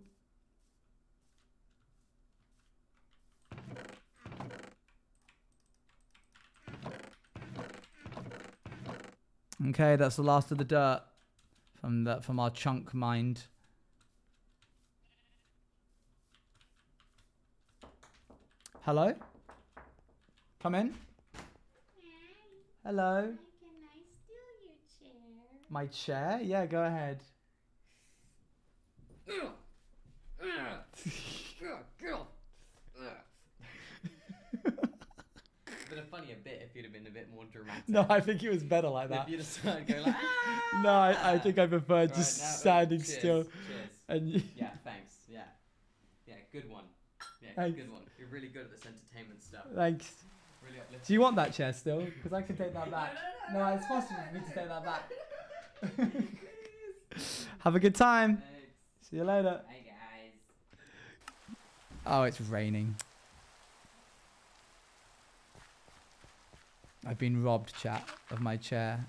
Okay, that's the last of the dirt from our chunk mind. Hello? Come in. Hello. Can I steal your chair? My chair? Yeah, go ahead. Been have been a funnier bit if you'd have been a bit more dramatic. No, I think it was better like If that. you'd have started going like, ah! No, I think I prefer Right, just now- standing cheers, still. Cheers. And Yeah, thanks. Yeah. Yeah, good one. Yeah, Thanks. good one. You're really good at this entertainment stuff. thanks. Really uplifting. Do you want that chair still? Because I can take that back. No, it's possible for me to take that back. Have a good time. Thanks. See you later. Hey guys. Oh, it's raining. I've been robbed, chat, of my chair.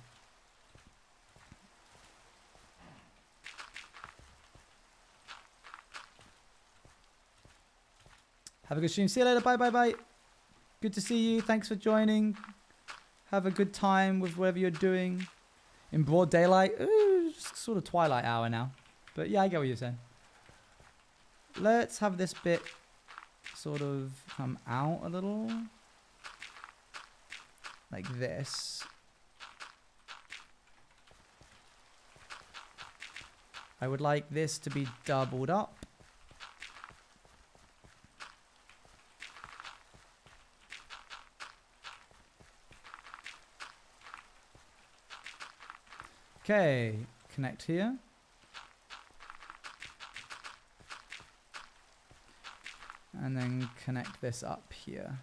Have a good stream. See you later. Bye, bye, bye. Good to see you. Thanks for joining. Have a good time with whatever you're doing. In broad daylight. Ooh, it's sort of twilight hour now. But yeah, I get what you're saying. Let's have this bit sort of come out a little. Like this. I would like this to be doubled up. Okay, connect here. And then connect this up here.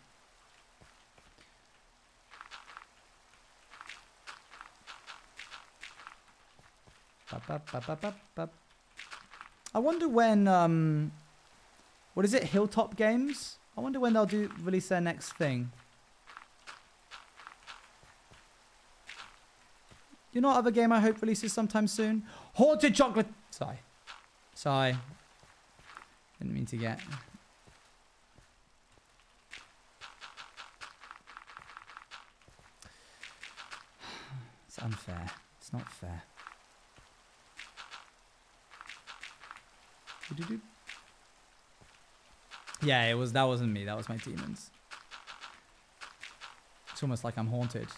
I wonder when what is it, Hilltop Games? I wonder when they'll release their next thing. You know what other game I hope releases sometime soon? Haunted Chocolate. Sorry. Didn't mean to get. It's unfair. It's not fair. Yeah, that wasn't me. That was my demons. It's almost like I'm haunted.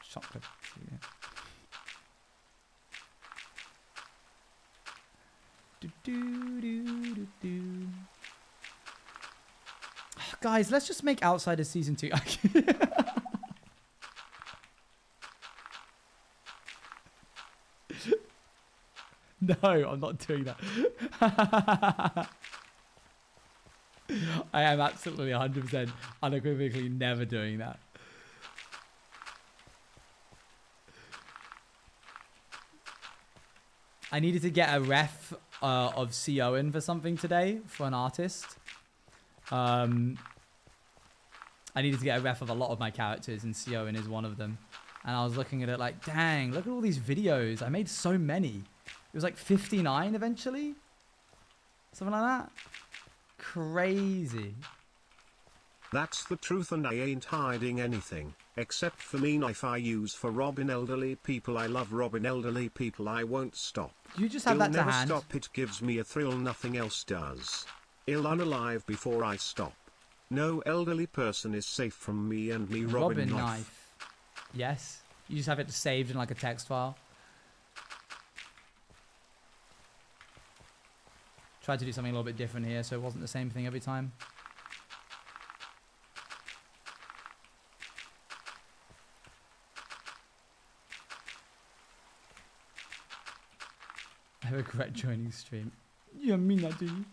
Chocolate. Yeah. Guys, let's just make Outsiders Season 2. No, I'm not doing that. I am absolutely 100% unequivocally never doing that. I needed to get a ref of C. Owen for something today for an artist. I needed to get a ref of a lot of my characters, and C. Owen is one of them. And I was looking at it like, dang, look at all these videos. I made so many. It was like 59 eventually. Something like that. Crazy. That's the truth and I ain't hiding anything. Except for me knife I use for robbing elderly people. I love robbing elderly people. I won't stop. You just have that to never hand. Stop. It gives me a thrill nothing else does. I'll unalive before I stop. No elderly person is safe from me and me robbing knife. Yes. You just have it saved in like a text file. Tried to do something a little bit different here so it wasn't the same thing every time. I regret joining stream. You don't mean that, do you?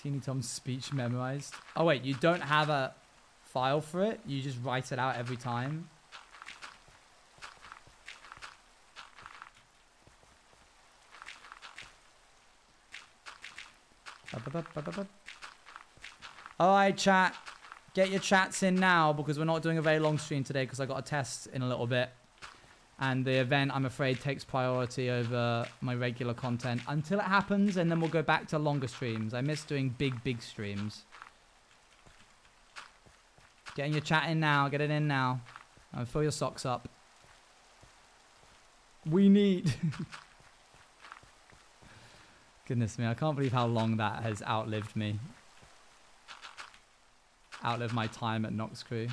Teeny Tom's speech memorized. Oh wait, you don't have a file for it? You just write it out every time? Alright, chat. Get your chats in now because we're not doing a very long stream today because I got a test in a little bit. And the event, I'm afraid, takes priority over my regular content until it happens, and then we'll go back to longer streams. I miss doing big streams. Getting your chat in now. Get it in now. And fill your socks up. We need... Goodness me, I can't believe how long that has outlived me. Outlived my time at Nox Crew.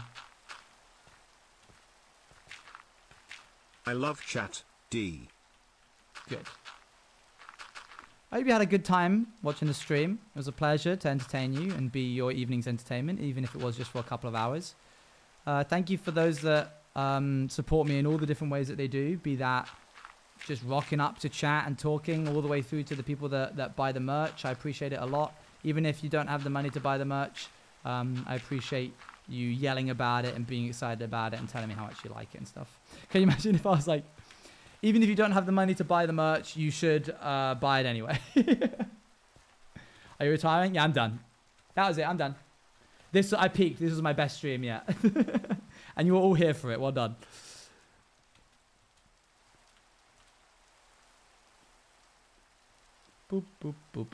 I love chat, D. Good. I hope you had a good time watching the stream. It was a pleasure to entertain you and be your evening's entertainment, even if it was just for a couple of hours. Thank you for those that support me in all the different ways that they do, be that just rocking up to chat and talking all the way through to the people that buy the merch. I appreciate it a lot. Even if you don't have the money to buy the merch, I appreciate you yelling about it and being excited about it and telling me how much you like it and stuff. Can you imagine if I was like, even if you don't have the money to buy the merch, you should buy it anyway. Are you retiring? Yeah, I'm done. That was it. I'm done. I peaked. This was my best stream yet. And you were all here for it. Well done. Boop, boop, boop.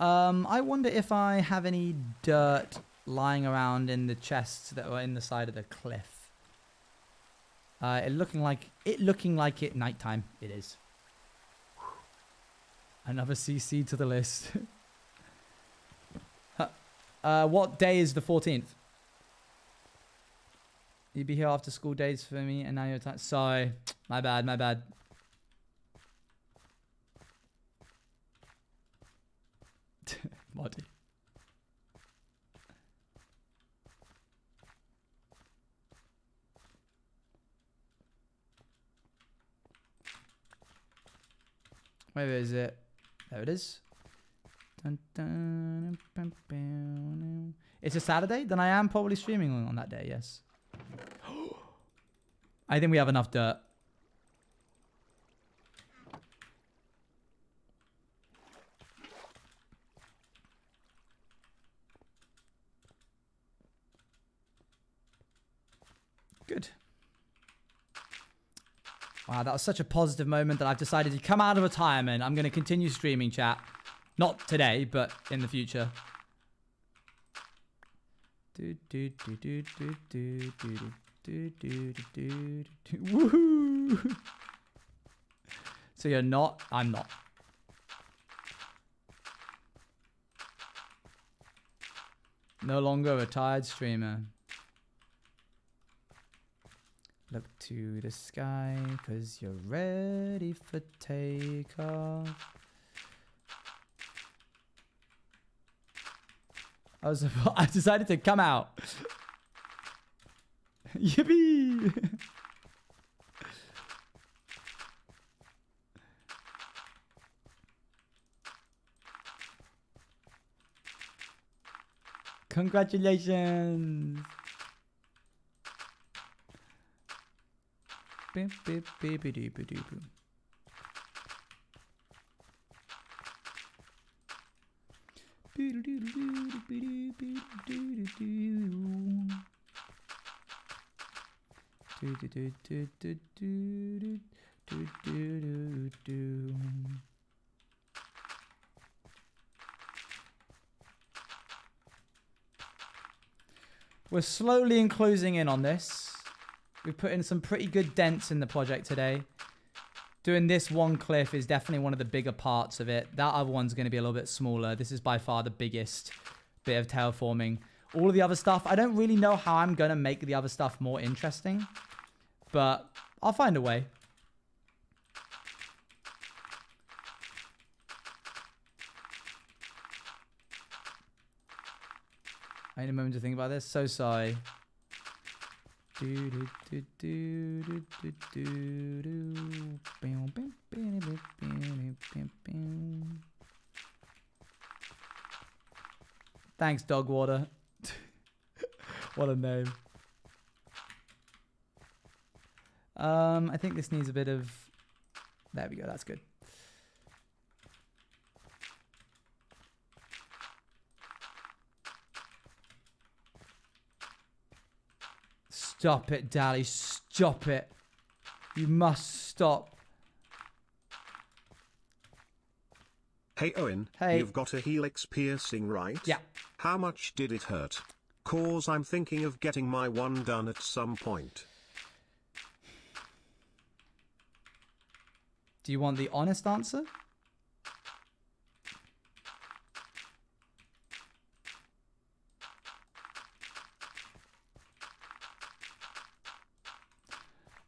I wonder if I have any dirt lying around in the chests that were in the side of the cliff. It looking like it nighttime. It is. Another CC to the list. What day is the 14th? You'd be here after school days for me, and now you're time. Sorry, my bad. Moddy. Where is it? There it is. Dun, dun, bum, bum. It's a Saturday? Then I am probably streaming on that day, yes. I think we have enough dirt. Good. Wow, that was such a positive moment that I've decided to come out of retirement. I'm going to continue streaming, chat. Not today, but in the future. Woohoo! So you're not? I'm not. No longer a retired streamer. Look to the sky, cause you're ready for takeoff. I decided to come out. Yippee! Congratulations! Beep, beep, beep, beep, beep, beep. We're slowly enclosing in on this. We've put in some pretty good dents in the project today. Doing this one cliff is definitely one of the bigger parts of it. That other one's going to be a little bit smaller. This is by far the biggest bit of terraforming. All of the other stuff, I don't really know how I'm going to make the other stuff more interesting. But I'll find a way. I need a moment to think about this. So sorry. Thanks, Dogwater. What a name. I think this needs a bit of... There we go, that's good. Stop it, Dally. Stop it. You must stop. Hey Owen, hey. You've got a helix piercing, right? Yeah. How much did it hurt? 'Cause I'm thinking of getting my one done at some point. Do you want the honest answer?